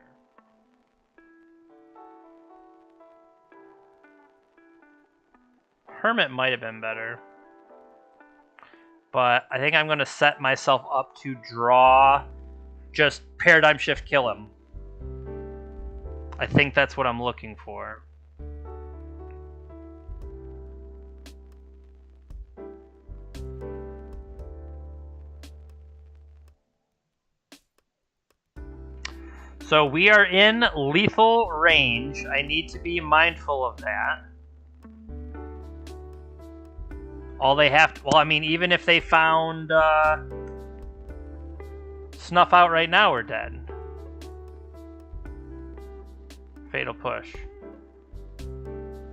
Hermit might have been better. But I think I'm going to set myself up to draw, just Paradigm Shift kill him. I think that's what I'm looking for. So we are in lethal range. I need to be mindful of that. All they have to... Well, I mean, even if they found Snuff Out right now, we're dead. Fatal Push.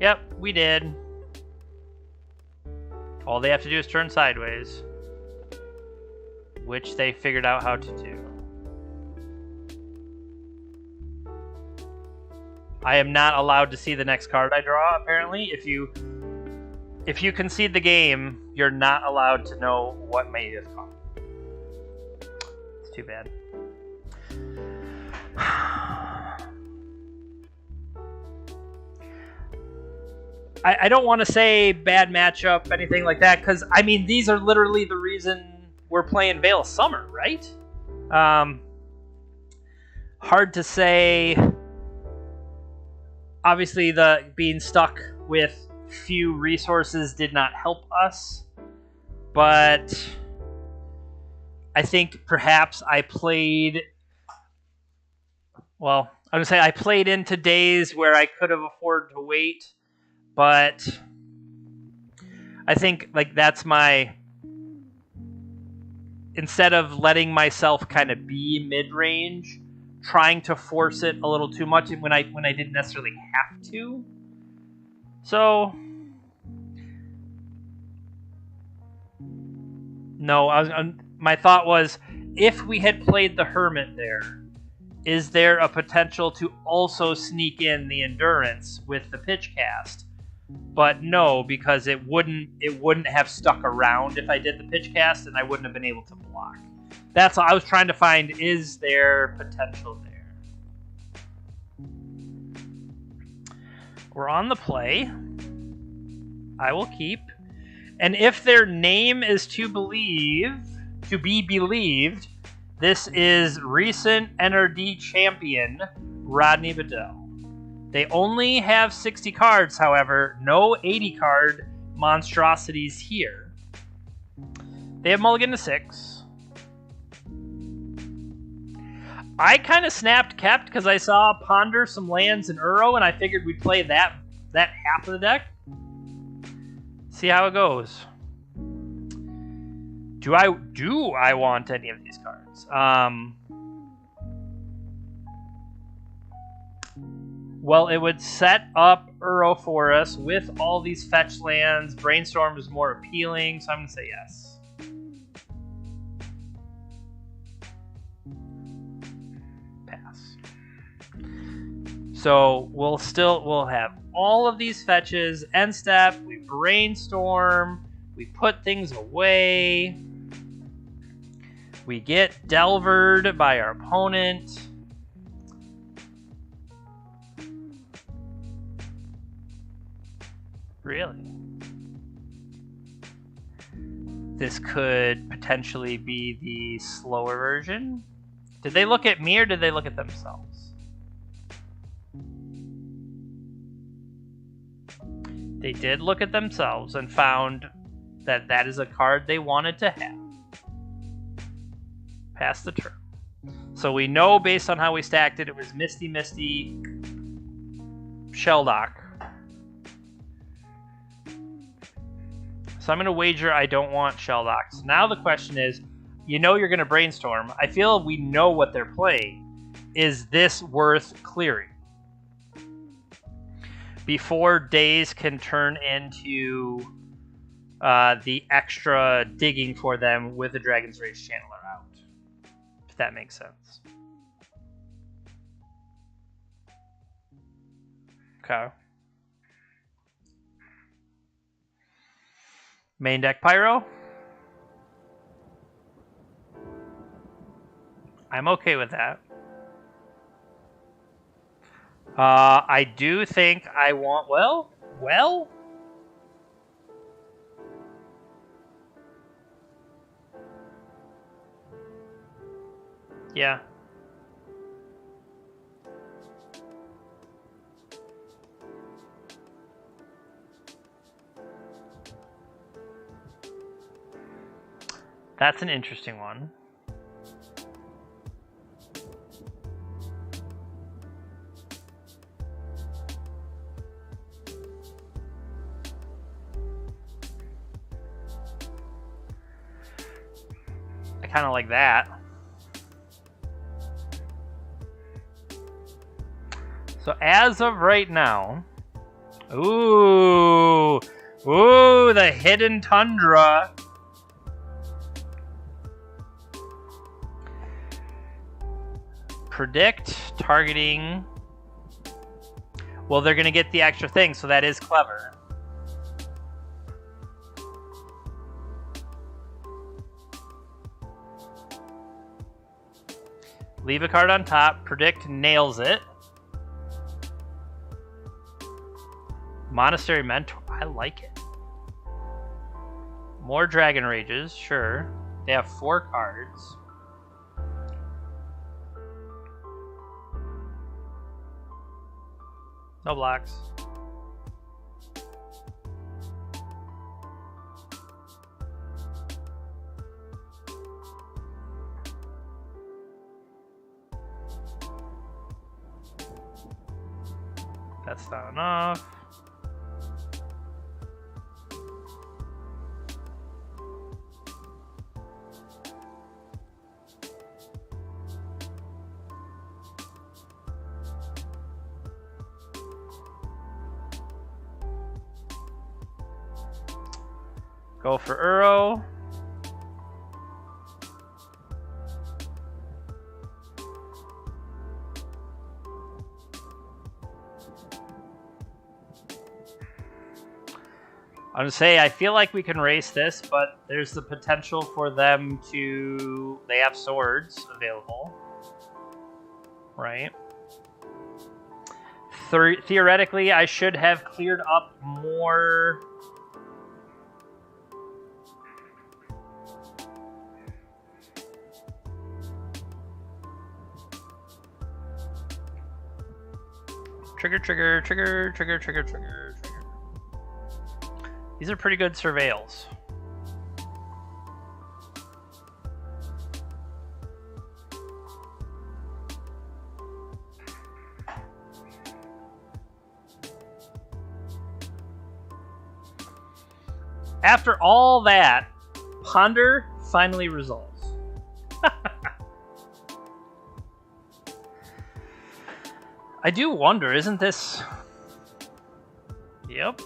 Yep, we did. All they have to do is turn sideways. Which they figured out how to do. I am not allowed to see the next card I draw, apparently. If you concede the game, you're not allowed to know what may have come. It's too bad. I don't want to say bad matchup, anything like that, because, I mean, these are literally the reason we're playing Veil of Summer, right? Hard to say. Obviously, the being stuck with few resources did not help us, but I think perhaps I played... Well, I would say I played into days where I could have afforded to wait, but I think like that's my... Instead of letting myself kind of be mid-range, trying to force it a little too much when I didn't necessarily have to. So no, my thought was, if we had played the Hermit there, is there a potential to also sneak in the Endurance with the pitch cast? But no, because it wouldn't have stuck around if I did the pitch cast, and I wouldn't have been able to block. That's all I was trying to find. Is there potential there? We're on the play. I will keep. And if their name is to be believed, this is recent NRD champion Rodney Bedell. They only have 60 cards, however, no 80 card monstrosities here. They have mulligan to 6. I kind of snapped kept because I saw Ponder some lands in Uro, and I figured we'd play that half of the deck. See how it goes. Do I want any of these cards? Well, it would set up Uro for us with all these fetch lands. Brainstorm is more appealing, so I'm going to say yes. Pass. So we'll have all of these fetches. End step, we brainstorm, we put things away. We get Delvered by our opponent. Really? This could potentially be the slower version. Did they look at me or did they look at themselves? They did look at themselves and found that that is a card they wanted to have. Pass the turn. So we know based on how we stacked it, it was Misty, Shelldock. So I'm going to wager I don't want Shelldock. So now the question is, you know you're going to brainstorm. I feel we know what they're playing. Is this worth clearing? Before days can turn into the extra digging for them with the Dragon's Rage Channeler out. If that makes sense. Okay. Main deck Pyro. I'm okay with that. I do think I want... Well... Yeah. That's an interesting one. I kind of like that. So as of right now... Ooh! Ooh, the Hidden Tundra! Predict, targeting... Well, they're going to get the extra thing, so that is clever. Leave a card on top. Predict nails it. Monastery Mentor. I like it. More Dragon Rages. Sure. They have 4 cards. No blocks. That's not enough. Go for Uro. I'm gonna say I feel like we can race this, but there's the potential for them to... They have swords available, right? Theoretically, I should have cleared up more... Trigger. These are pretty good surveils. After all that, Ponder finally resolves. I do wonder, isn't this... Yep.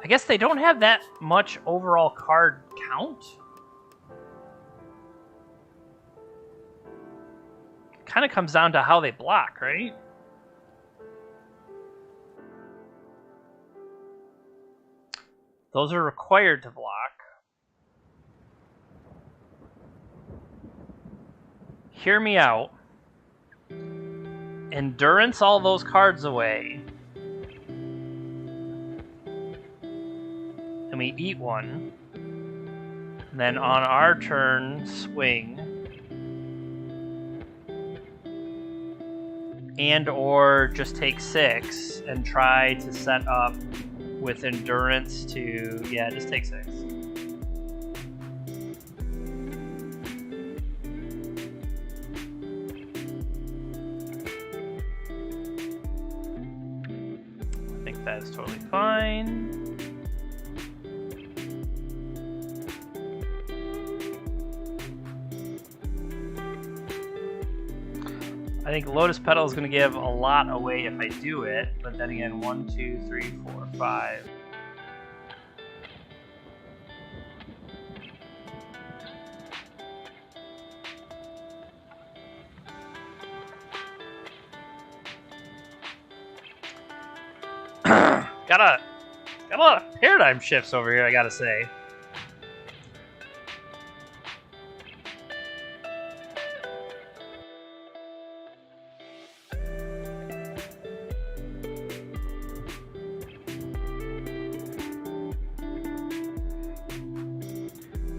I guess they don't have that much overall card count. Kind of comes down to how they block, right? Those are required to block. Hear me out. Endurance all those cards away. And we eat one. And then on our turn, swing. And or just take 6 and try to set up with endurance to... Yeah, just take 6. I think that is totally fine. I think Lotus Petal is going to give a lot away if I do it, but then again, 1, 2, 3, 4, 5. Got a lot of paradigm shifts over here, I gotta say.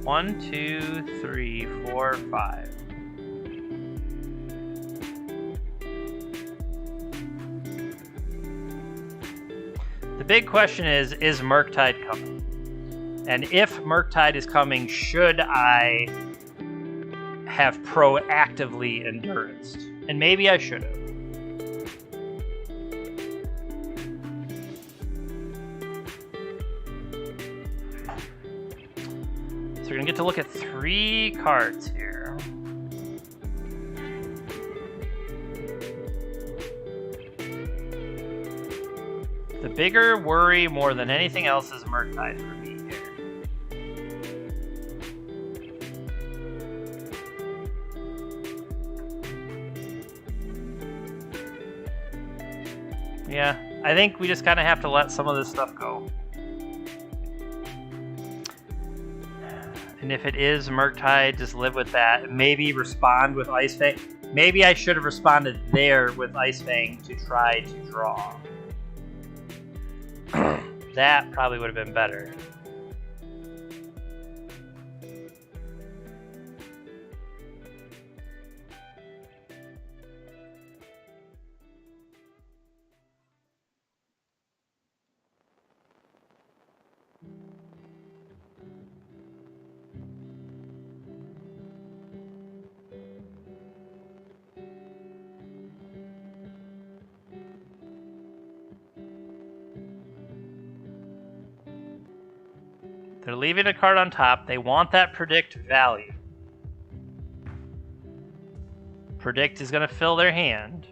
One, two, three, four, five. The big question is Murktide coming? And if Murktide is coming, should I have proactively endurenced? And maybe I should have. So we're gonna get to look at 3 cards here. The bigger worry more than anything else is Murktide for me here. Yeah, I think we just kind of have to let some of this stuff go. And if it is Murktide, just live with that. Maybe respond with Ice Fang. Maybe I should have responded there with Ice Fang to try to draw. That probably would have been better. They're leaving a card on top. They want that predict value. Predict is going to fill their hand.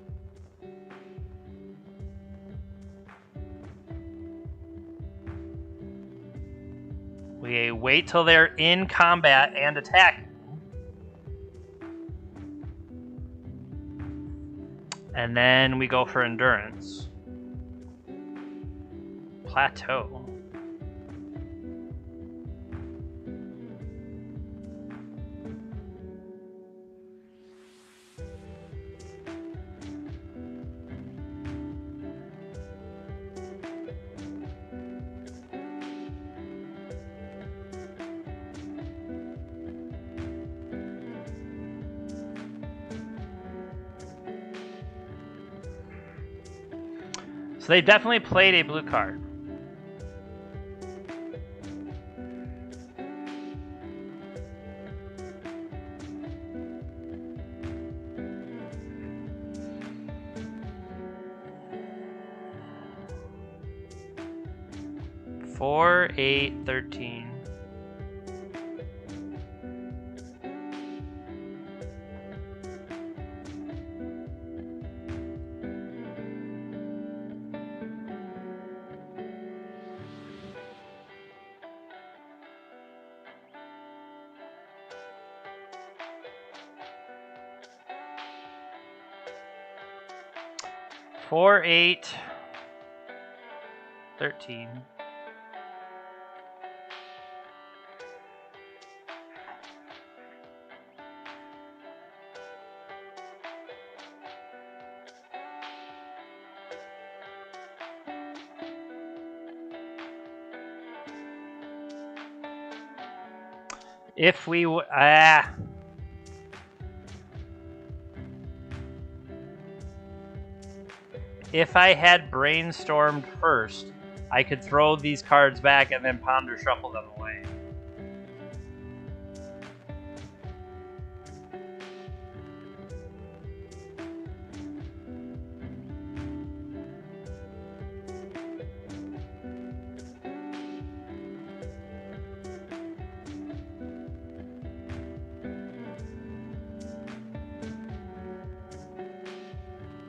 We wait till they're in combat and attacking. And then we go for endurance. Plateau. So they definitely played a blue card. Four, 8, 13. Four, 8, 13. If we if I had brainstormed first, I could throw these cards back and then ponder shuffle them away.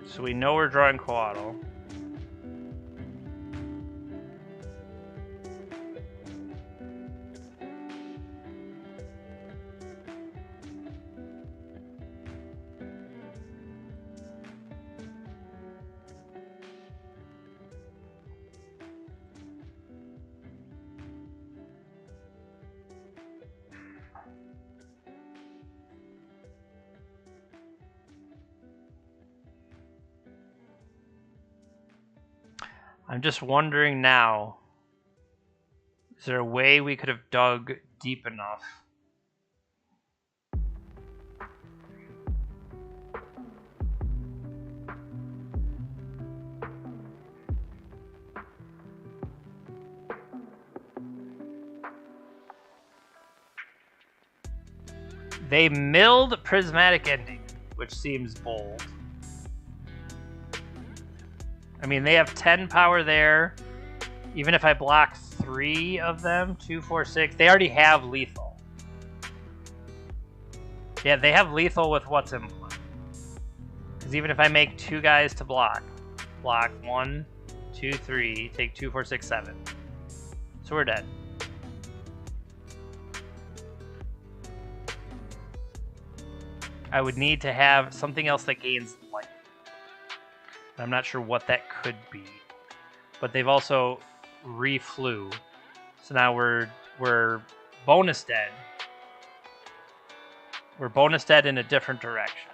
So we know we're drawing Coatl. I'm just wondering now, is there a way we could have dug deep enough? They milled Prismatic Ending, which seems bold. I mean, they have 10 power there. Even if I block 3 of them, 2, 4, 6, they already have lethal. Yeah, they have lethal with what's in play. Because even if I make 2 guys to block 1, 2, 3, take 2, 4, 6, 7. So we're dead. I would need to have something else that gains life. I'm not sure what that could be. But they've also reflew. So now we're bonus dead. We're bonus dead in a different direction.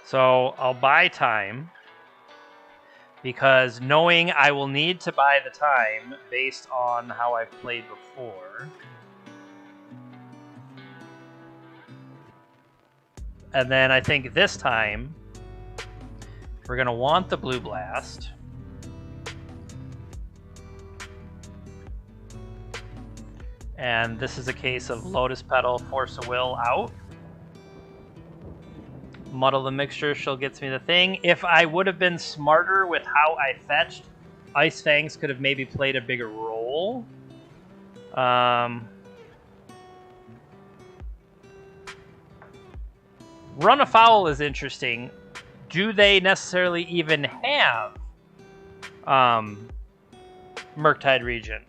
So I'll buy time. Because knowing I will need to buy the time based on how I've played before. And then I think this time, we're going to want the Blue Blast. And this is a case of Lotus Petal, Force of Will out. Muddle the Mixture still gets me the thing. If I would have been smarter with how I fetched, Ice Fangs could have maybe played a bigger role. Run Afoul is interesting. Do they necessarily even have Murktide Region?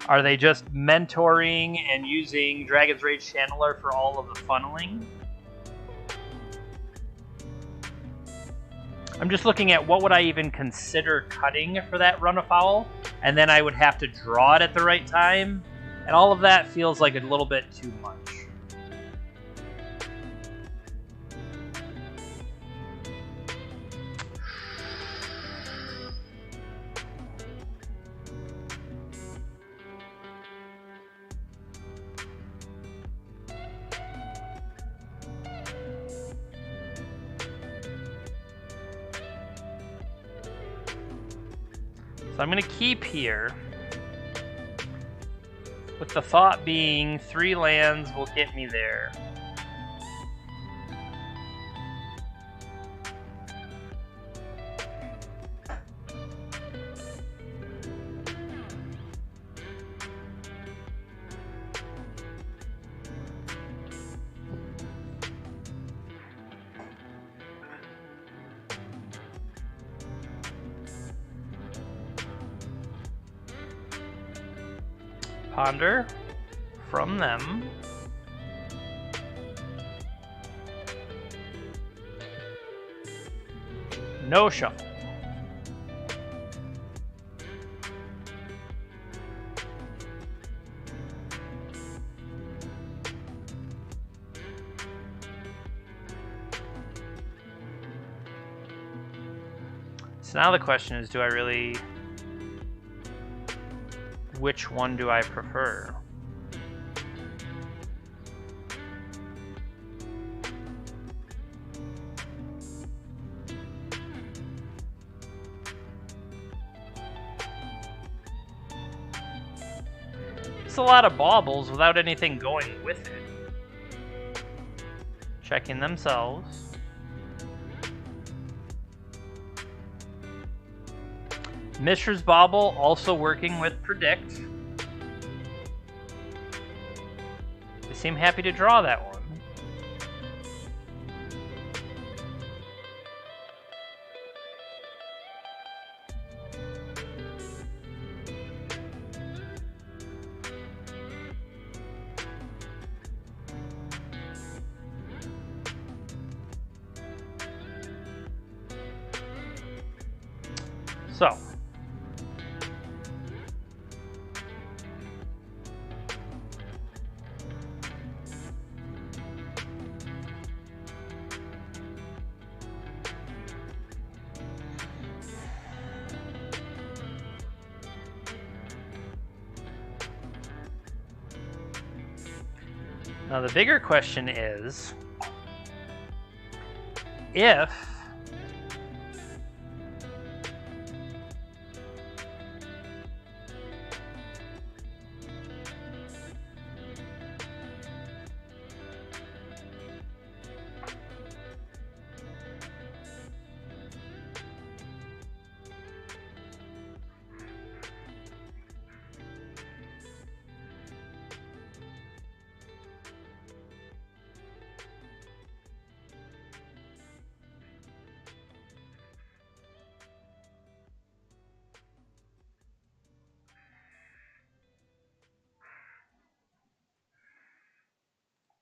Are they just mentoring and using Dragon's Rage Channeler for all of the funneling? I'm just looking at what would I even consider cutting for that Run Afoul, and then I would have to draw it at the right time, and all of that feels like a little bit too much. So I'm going to keep here, with the thought being 3 lands will get me there. Ponder from them. No shuffle. So now the question is, do I really... Which one do I prefer? It's a lot of baubles without anything going with it. Checking themselves. Mishra's Bauble also working with Predict. They seem happy to draw that one. So. Now the bigger question is, if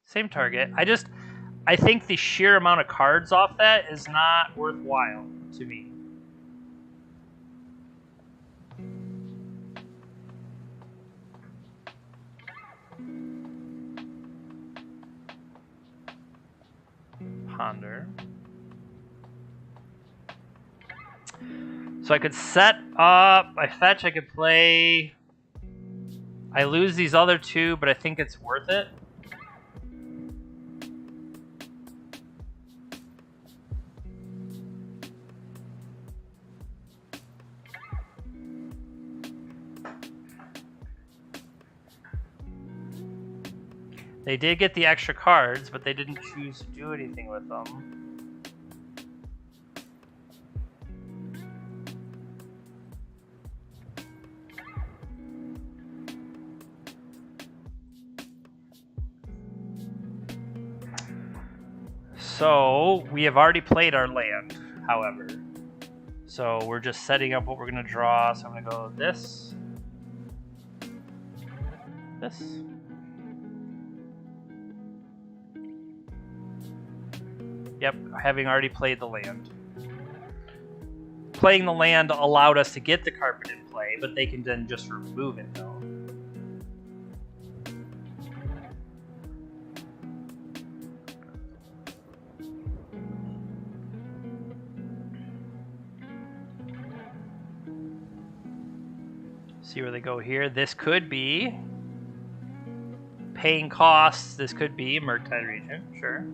same target. I think the sheer amount of cards off that is not worthwhile to me. Ponder. So I could set up, I fetch, I could play. I lose these other two, but I think it's worth it. They did get the extra cards, but they didn't choose to do anything with them. So, we have already played our land, however. So, we're just setting up what we're going to draw. So, I'm going to go this. This. Yep, having already played the land. Playing the land allowed us to get the carpet in play, but they can then just remove it, though. See where they go here. This could be paying costs. This could be Murktide Region, sure.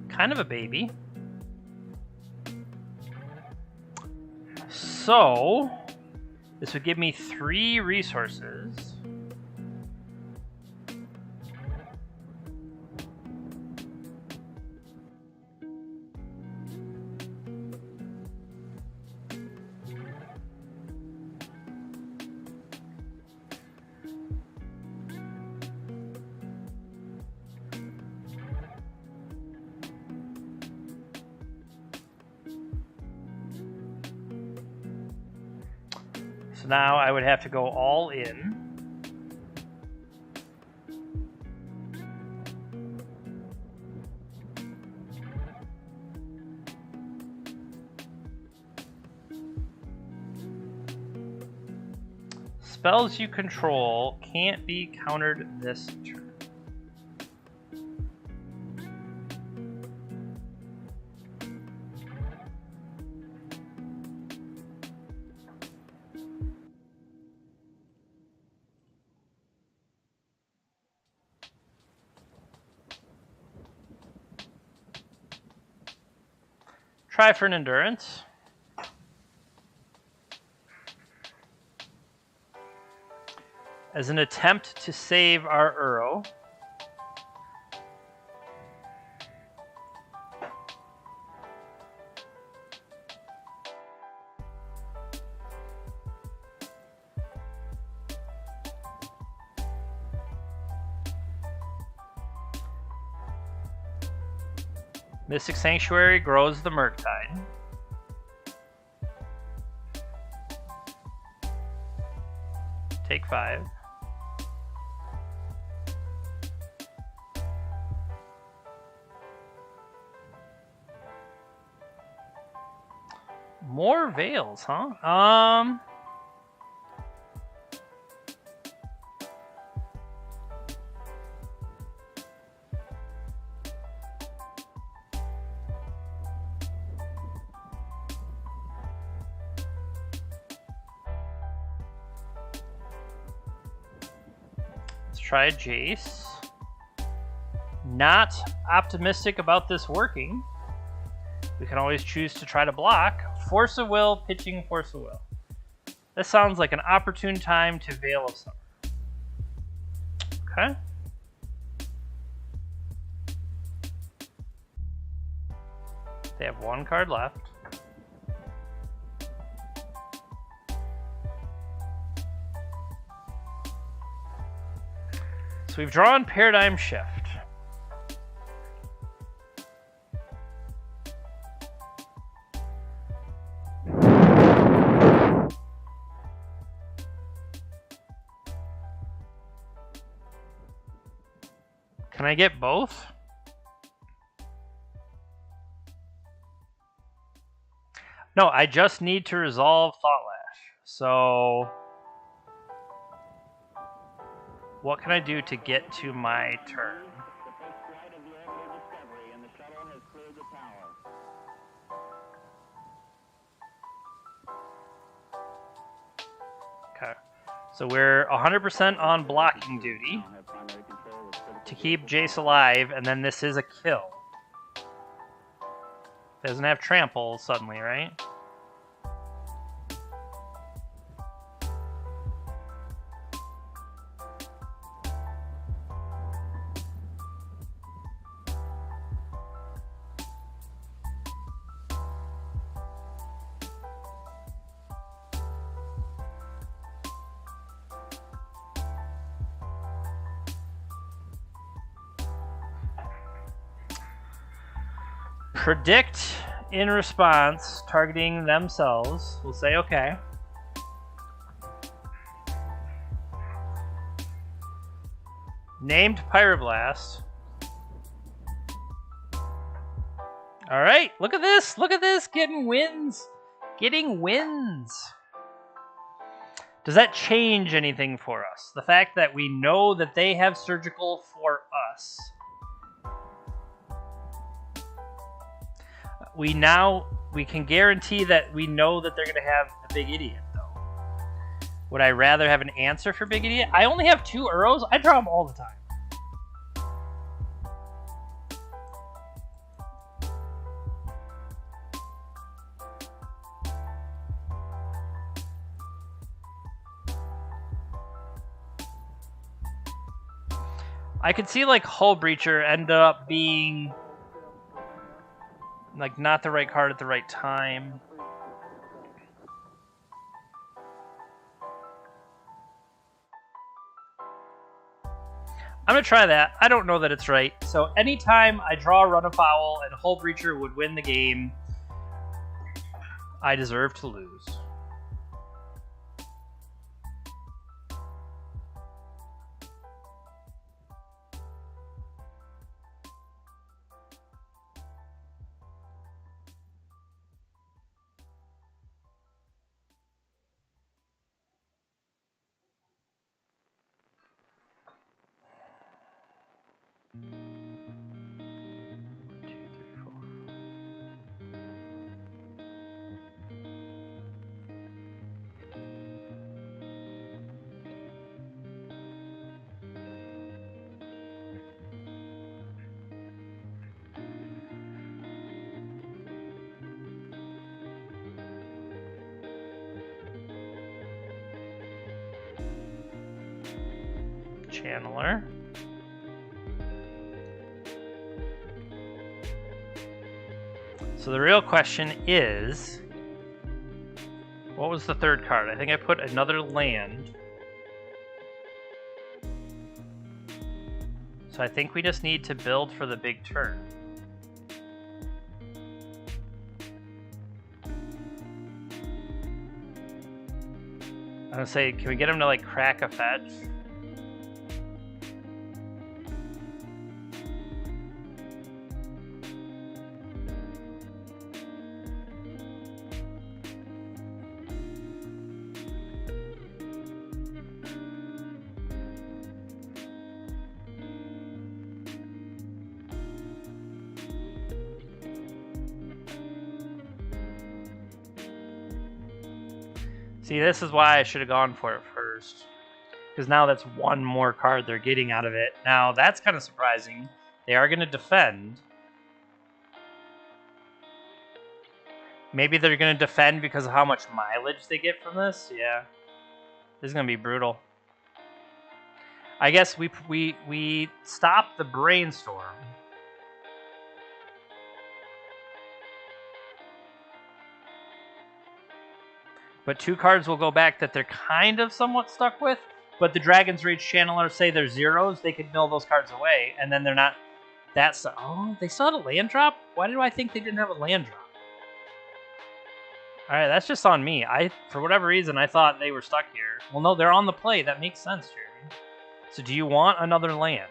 Kind of a baby. So, this would give me 3 resources. So now I would have to go all in. Spells you control can't be countered this turn. Try for an endurance. As an attempt to save our Uro. Mystic Sanctuary grows the Murktide. Take 5. More Veils, huh? try a Jace. Not optimistic about this working. We can always choose to try to block. Force of Will, pitching Force of Will. This sounds like an opportune time to Veil of Summer. Okay. They have one card left. So we've drawn Paradigm Shift. Can I get both? No, I just need to resolve Thought Lash. So what can I do to get to my turn? Okay. So we're 100% on blocking duty to keep Jace alive, and then this is a kill. Doesn't have trample suddenly, right? Predict in response, targeting themselves. We'll say okay. Named Pyroblast. All right, look at this. Look at this. Getting wins. Getting wins. Does that change anything for us? The fact that we know that they have surgical for us. We can guarantee that we know that they're going to have a Big Idiot, though. Would I rather have an answer for Big Idiot? I only have 2 Uros. I draw them all the time. I could see like Hull Breacher end up being like not the right card at the right time. I'm gonna try that. I don't know that it's right. So anytime I draw a Run Afoul and Hull Breacher would win the game, I deserve to lose. Channeler. So the real question is, what was the third card? I think I put another land. So I think we just need to build for the big turn. I'm gonna say, can we get him to like crack a fetch? See, this is why I should have gone for it first. Because now that's one more card they're getting out of it. Now, that's kind of surprising. They are going to defend. Maybe they're going to defend because of how much mileage they get from this. Yeah. This is going to be brutal. I guess we stop the brainstorm. But 2 cards will go back that they're kind of somewhat stuck with. But the Dragon's Rage Channeler say they're zeros, they could mill those cards away, and then they're not. That's oh, they still had a land drop? Why do I think they didn't have a land drop? Alright, that's just on me. For whatever reason, I thought they were stuck here. Well, no, they're on the play. That makes sense, Jeremy. So do you want another land?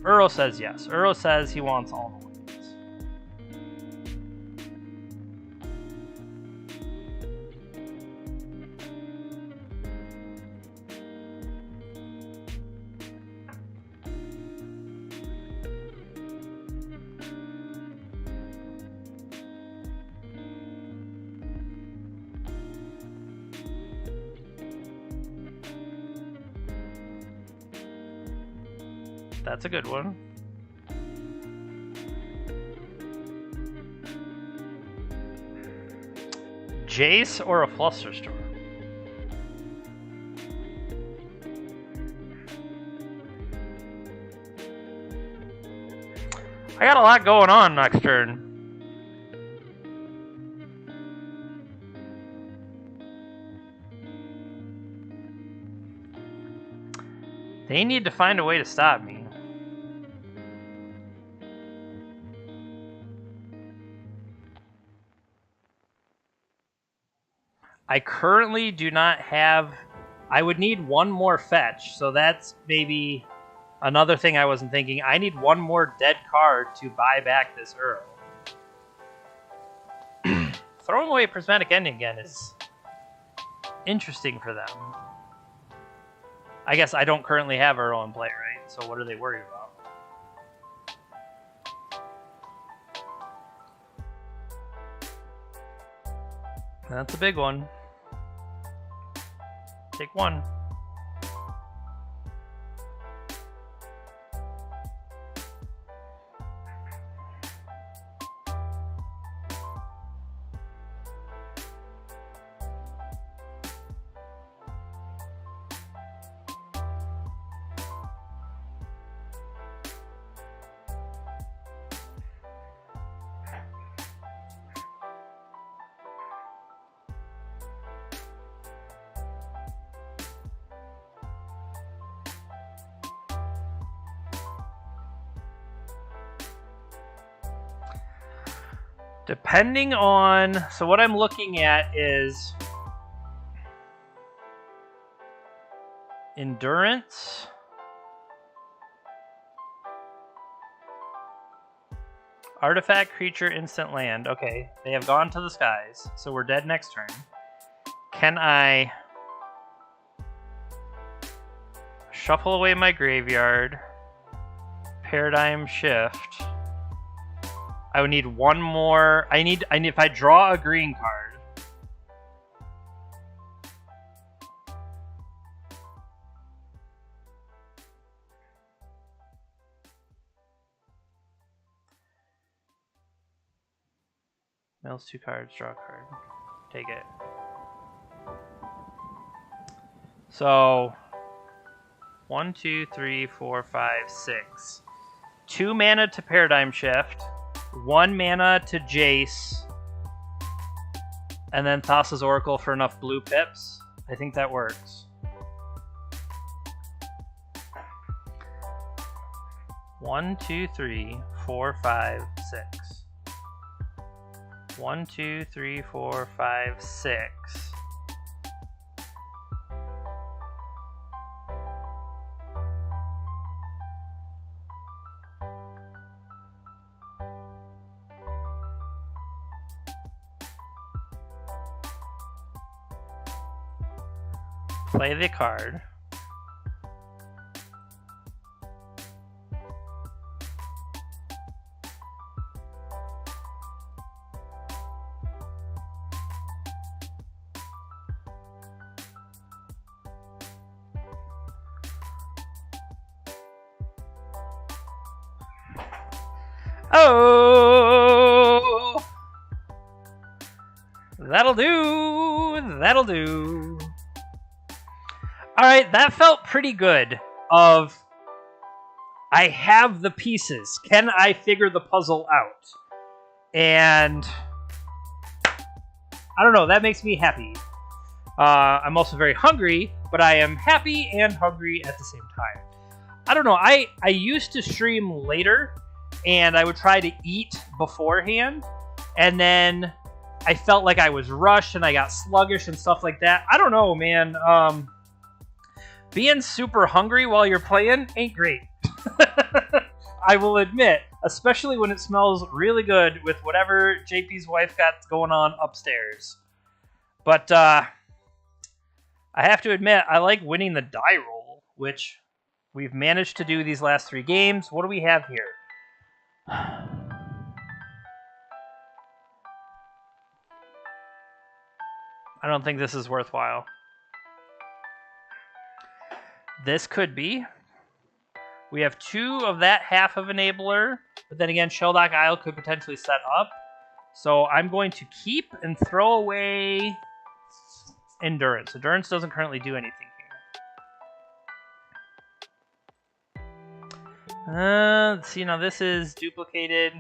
Uro says yes. Uro says he wants all the lands. That's a good one. Jace or a Flusterstorm? I got a lot going on next turn. They need to find a way to stop me. I currently do not have... I would need one more fetch, so that's maybe another thing I wasn't thinking. I need one more dead card to buy back this Uro. Throwing away Prismatic Ending again is interesting for them. I guess I don't currently have Uro in play, right? So what are they worried about? That's a big one. Take one. Depending on... So what I'm looking at is... Endurance. Artifact, creature, instant land. Okay, they have gone to the skies, so we're dead next turn. Can I... shuffle away my graveyard? Paradigm shift. I would need one more. I need if I draw a green card. Mills 2 cards, draw a card. Take it. So 1, 2, 3, 4, 5, 6. 2 mana to Paradigm Shift. 1 mana to Jace, and then Thassa's Oracle for enough blue pips. I think that works. One, 2, 3, 4, 5, 6. 1, 2, 3, 4, 5, 6. Play the card. Oh! That'll do. That'll do. Alright, that felt pretty good. I have the pieces. Can I figure the puzzle out? And I don't know, that makes me happy. I'm also very hungry, but I am happy and hungry at the same time. I don't know, I used to stream later, and I would try to eat beforehand, and then I felt like I was rushed and I got sluggish and stuff like that. I don't know, man. Being super hungry while you're playing ain't great. I will admit, especially when it smells really good with whatever JP's wife got going on upstairs. But I have to admit, I like winning the die roll, which we've managed to do these last 3 games. What do we have here? I don't think this is worthwhile. This could be. We have 2 of that half of Enabler, but then again, Shelldock Isle could potentially set up. So I'm going to keep and throw away Endurance. Endurance doesn't currently do anything here. Let's see, now this is duplicated.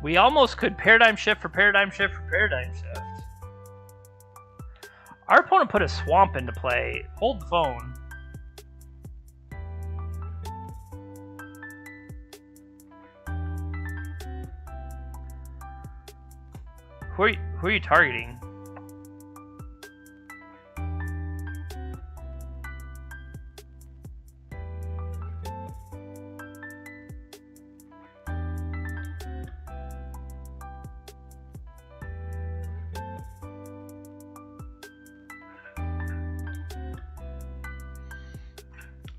We almost could Paradigm Shift for Paradigm Shift for Paradigm Shift. Our opponent put a Swamp into play. Hold the phone. Who are you targeting?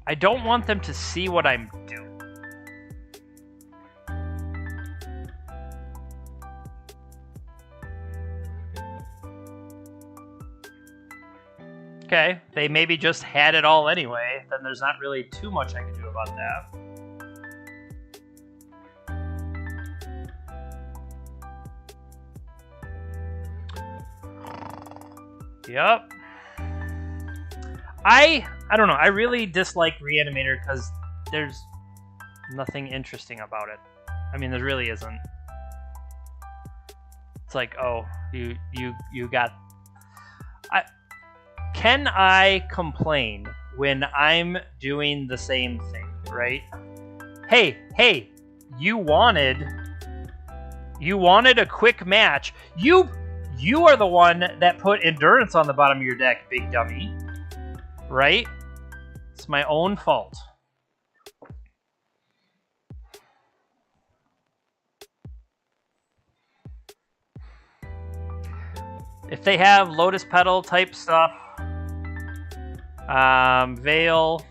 I don't want them to see what I'm doing. Okay, they maybe just had it all anyway, then there's not really too much I can do about that. Yep. I don't know, I really dislike Reanimator because there's nothing interesting about it. I mean, there really isn't. It's like, oh, you got... Can I complain when I'm doing the same thing, right? Hey, you wanted a quick match. You are the one that put Endurance on the bottom of your deck, big dummy. Right? It's my own fault. If they have Lotus Petal type stuff, Veil.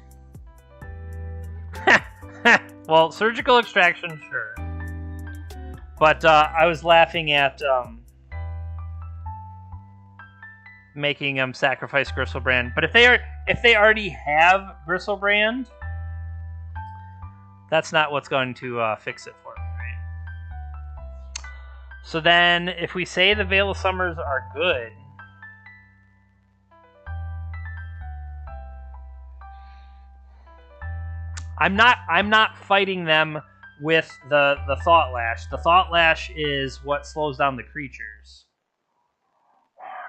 Well, Surgical Extraction, sure. But I was laughing at making them sacrifice Gristlebrand. But if they already have Gristlebrand, that's not what's going to fix it for me, right? So then, if we say the Veil of Summers are good, I'm not fighting them with the Thought Lash. The Thought Lash is what slows down the creatures.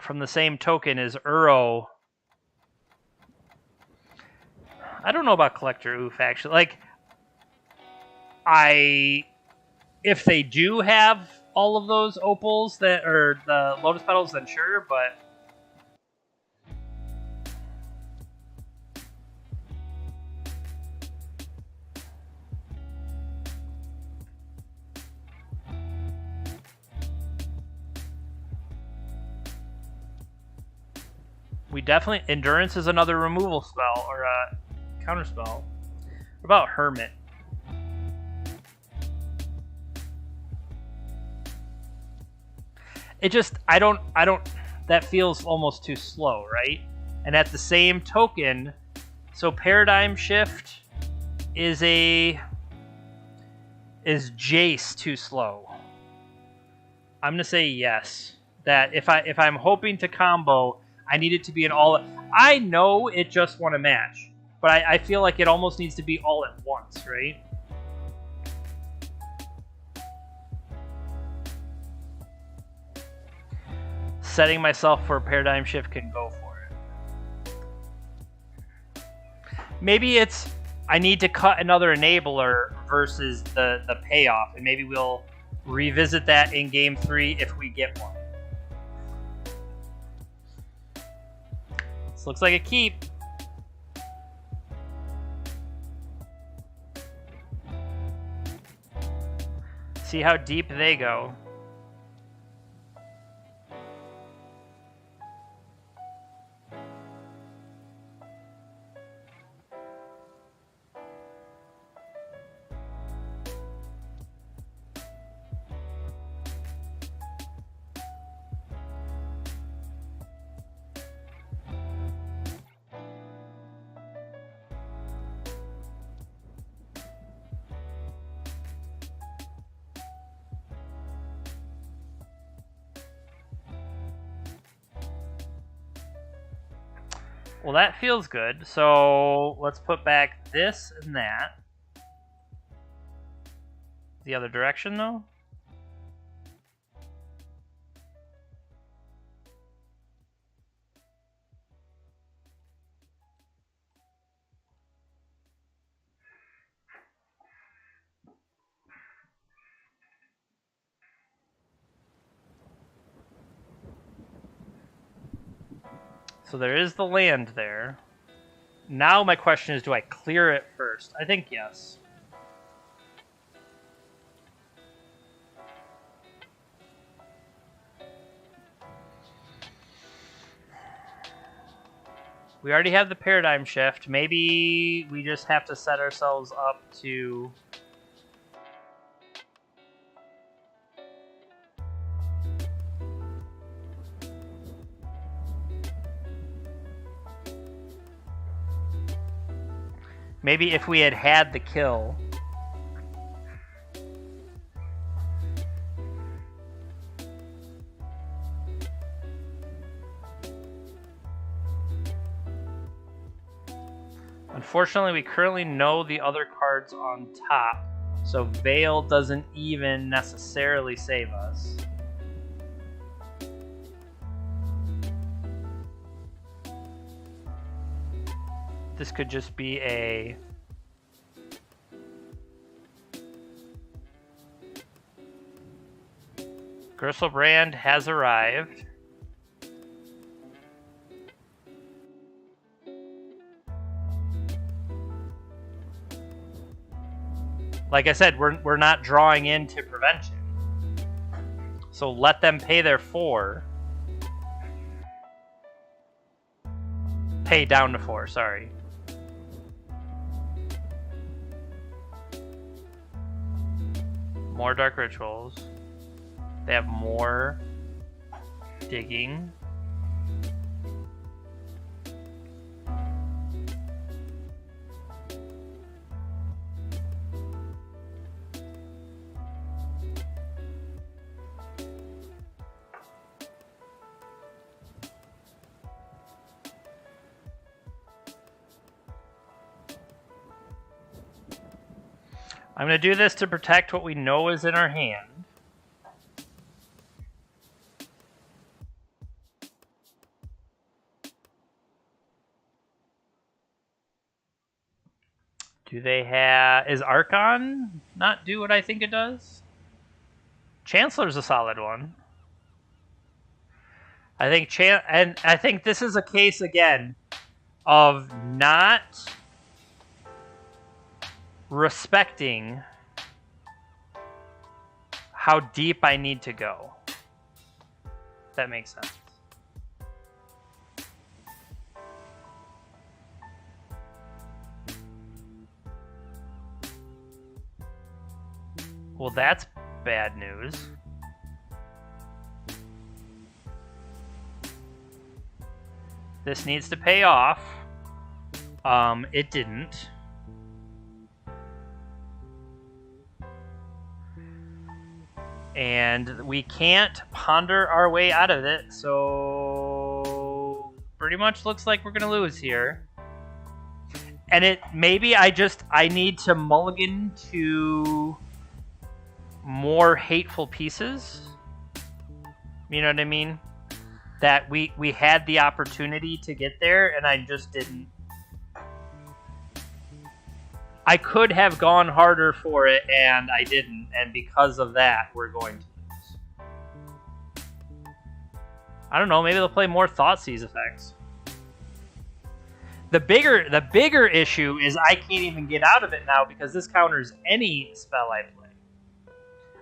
From the same token as Uro. I don't know about Collector Oof, actually. Like, if they do have all of those opals that are the Lotus Petals, then sure, but we definitely... Endurance is another removal spell, or a counter spell. What about Hermit? it just, that feels almost too slow, right? And at the same token, so Paradigm Shift is Jace too slow? I'm gonna say yes. That if I'm hoping to combo, I need it to be an all. I know it just won a match, but I feel like it almost needs to be all at once, right? Setting myself for a Paradigm Shift can go for it. Maybe it's I need to cut another enabler versus the payoff, and maybe we'll revisit that in Game 3 if we get one. This looks like a keep. See how deep they go. Well, that feels good. So let's put back this and that. The other direction, though? So there is the land there. Now my question is, do I clear it first? I think yes. We already have the Paradigm Shift. Maybe we just have to set ourselves up to... Maybe if we had the kill. Unfortunately, we currently know the other cards on top, so Veil doesn't even necessarily save us. This could just be a... Griselbrand has arrived. Like I said, we're not drawing into prevention. So let them pay their 4. Pay down to 4, sorry. More Dark Rituals. They have more digging. I'm going to do this to protect what we know is in our hand. Do they have... Is Archon not do what I think it does? Chancellor's a solid one. I think and I think this is a case again of not respecting how deep I need to go. If that makes sense. Well, that's bad news. This needs to pay off. It didn't. And we can't ponder our way out of it, so pretty much looks like we're gonna lose here. And maybe I need to mulligan to more hateful pieces. You know what I mean? That we had the opportunity to get there, and I just didn't. I could have gone harder for it, and I didn't, and because of that, we're going to lose. I don't know, maybe they'll play more Thoughtseize effects. The bigger issue is I can't even get out of it now because this counters any spell I play.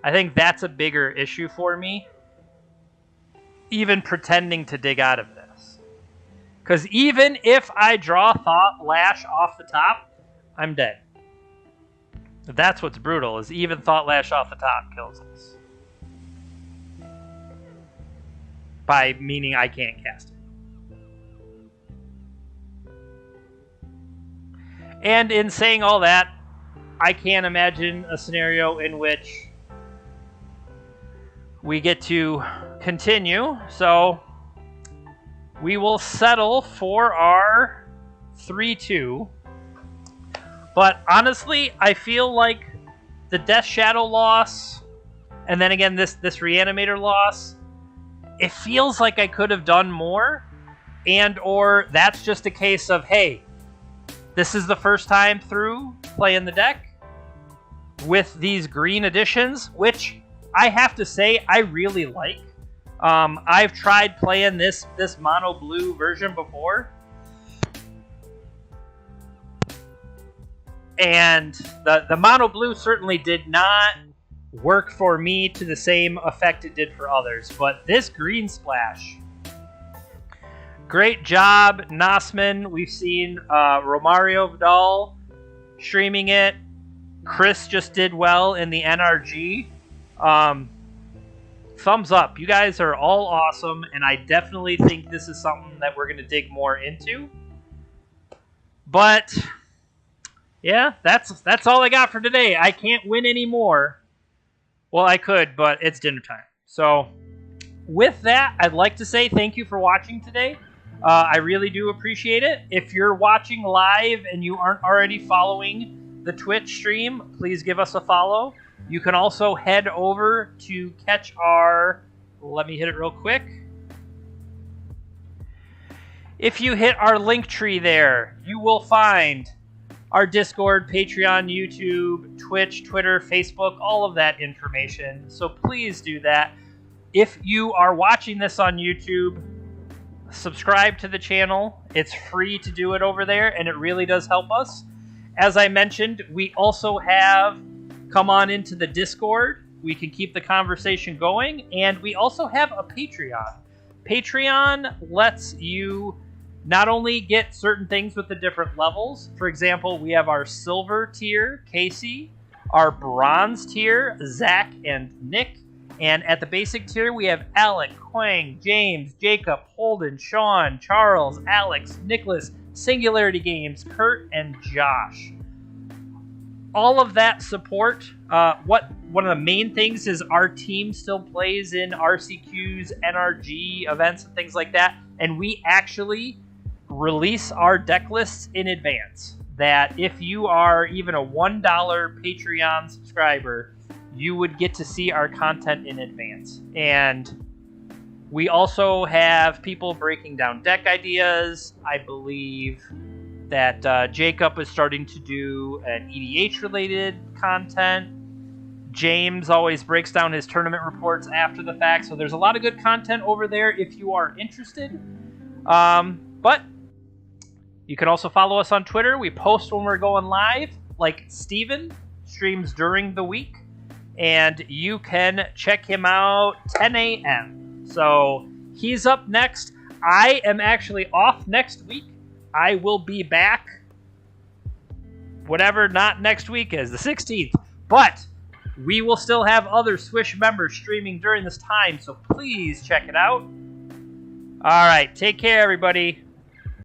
I think that's a bigger issue for me, even pretending to dig out of this. Because even if I draw Thought Lash off the top, I'm dead. That's what's brutal, is even Thought Lash off the top kills us. By meaning I can't cast it. And in saying all that, I can't imagine a scenario in which we get to continue, so we will settle for our 3-2. But honestly, I feel like the Death Shadow loss, and then again this Reanimator loss, it feels like I could have done more, and or that's just a case of, hey, this is the first time through playing the deck with these green additions, which I have to say I really like. I've tried playing this mono blue version before, and the mono blue certainly did not work for me to the same effect it did for others. But this green splash, great job, Nosman. We've seen Romario Vidal streaming it. Cris just did well in the NRG. Thumbs up. You guys are all awesome, and I definitely think this is something that we're going to dig more into. But yeah, that's all I got for today. I can't win anymore. Well, I could, but it's dinner time. So with that, I'd like to say thank you for watching today. I really do appreciate it. If you're watching live and you aren't already following the Twitch stream, please give us a follow. You can also head over to catch our... Let me hit it real quick. If you hit our link tree there, you will find our Discord, Patreon, YouTube, Twitch, Twitter, Facebook, all of that information. So please do that. If you are watching this on YouTube, subscribe to the channel. It's free to do it over there, and it really does help us. As I mentioned, we also have come on into the Discord. We can keep the conversation going, and we also have a Patreon. Patreon lets you not only get certain things with the different levels. For example, we have our silver tier, Casey, our bronze tier, Zach and Nick, and at the basic tier, we have Alec, Quang, James, Jacob, Holden, Sean, Charles, Alex, Nicholas, Singularity Games, Kurt, and Josh. All of that support, one of the main things is our team still plays in RCQs, NRG events, and things like that, and we actually release our deck lists in advance. That if you are even a $1 Patreon subscriber, you would get to see our content in advance. And we also have people breaking down deck ideas. I believe that Jacob is starting to do an EDH-related content. James always breaks down his tournament reports after the fact, so there's a lot of good content over there if you are interested. But you can also follow us on Twitter. We post when we're going live, like Steven streams during the week, and you can check him out 10 a.m. So he's up next. I am actually off next week. I will be back, whatever not next week is, the 16th. But we will still have other Swish members streaming during this time, so please check it out. All right, take care, everybody.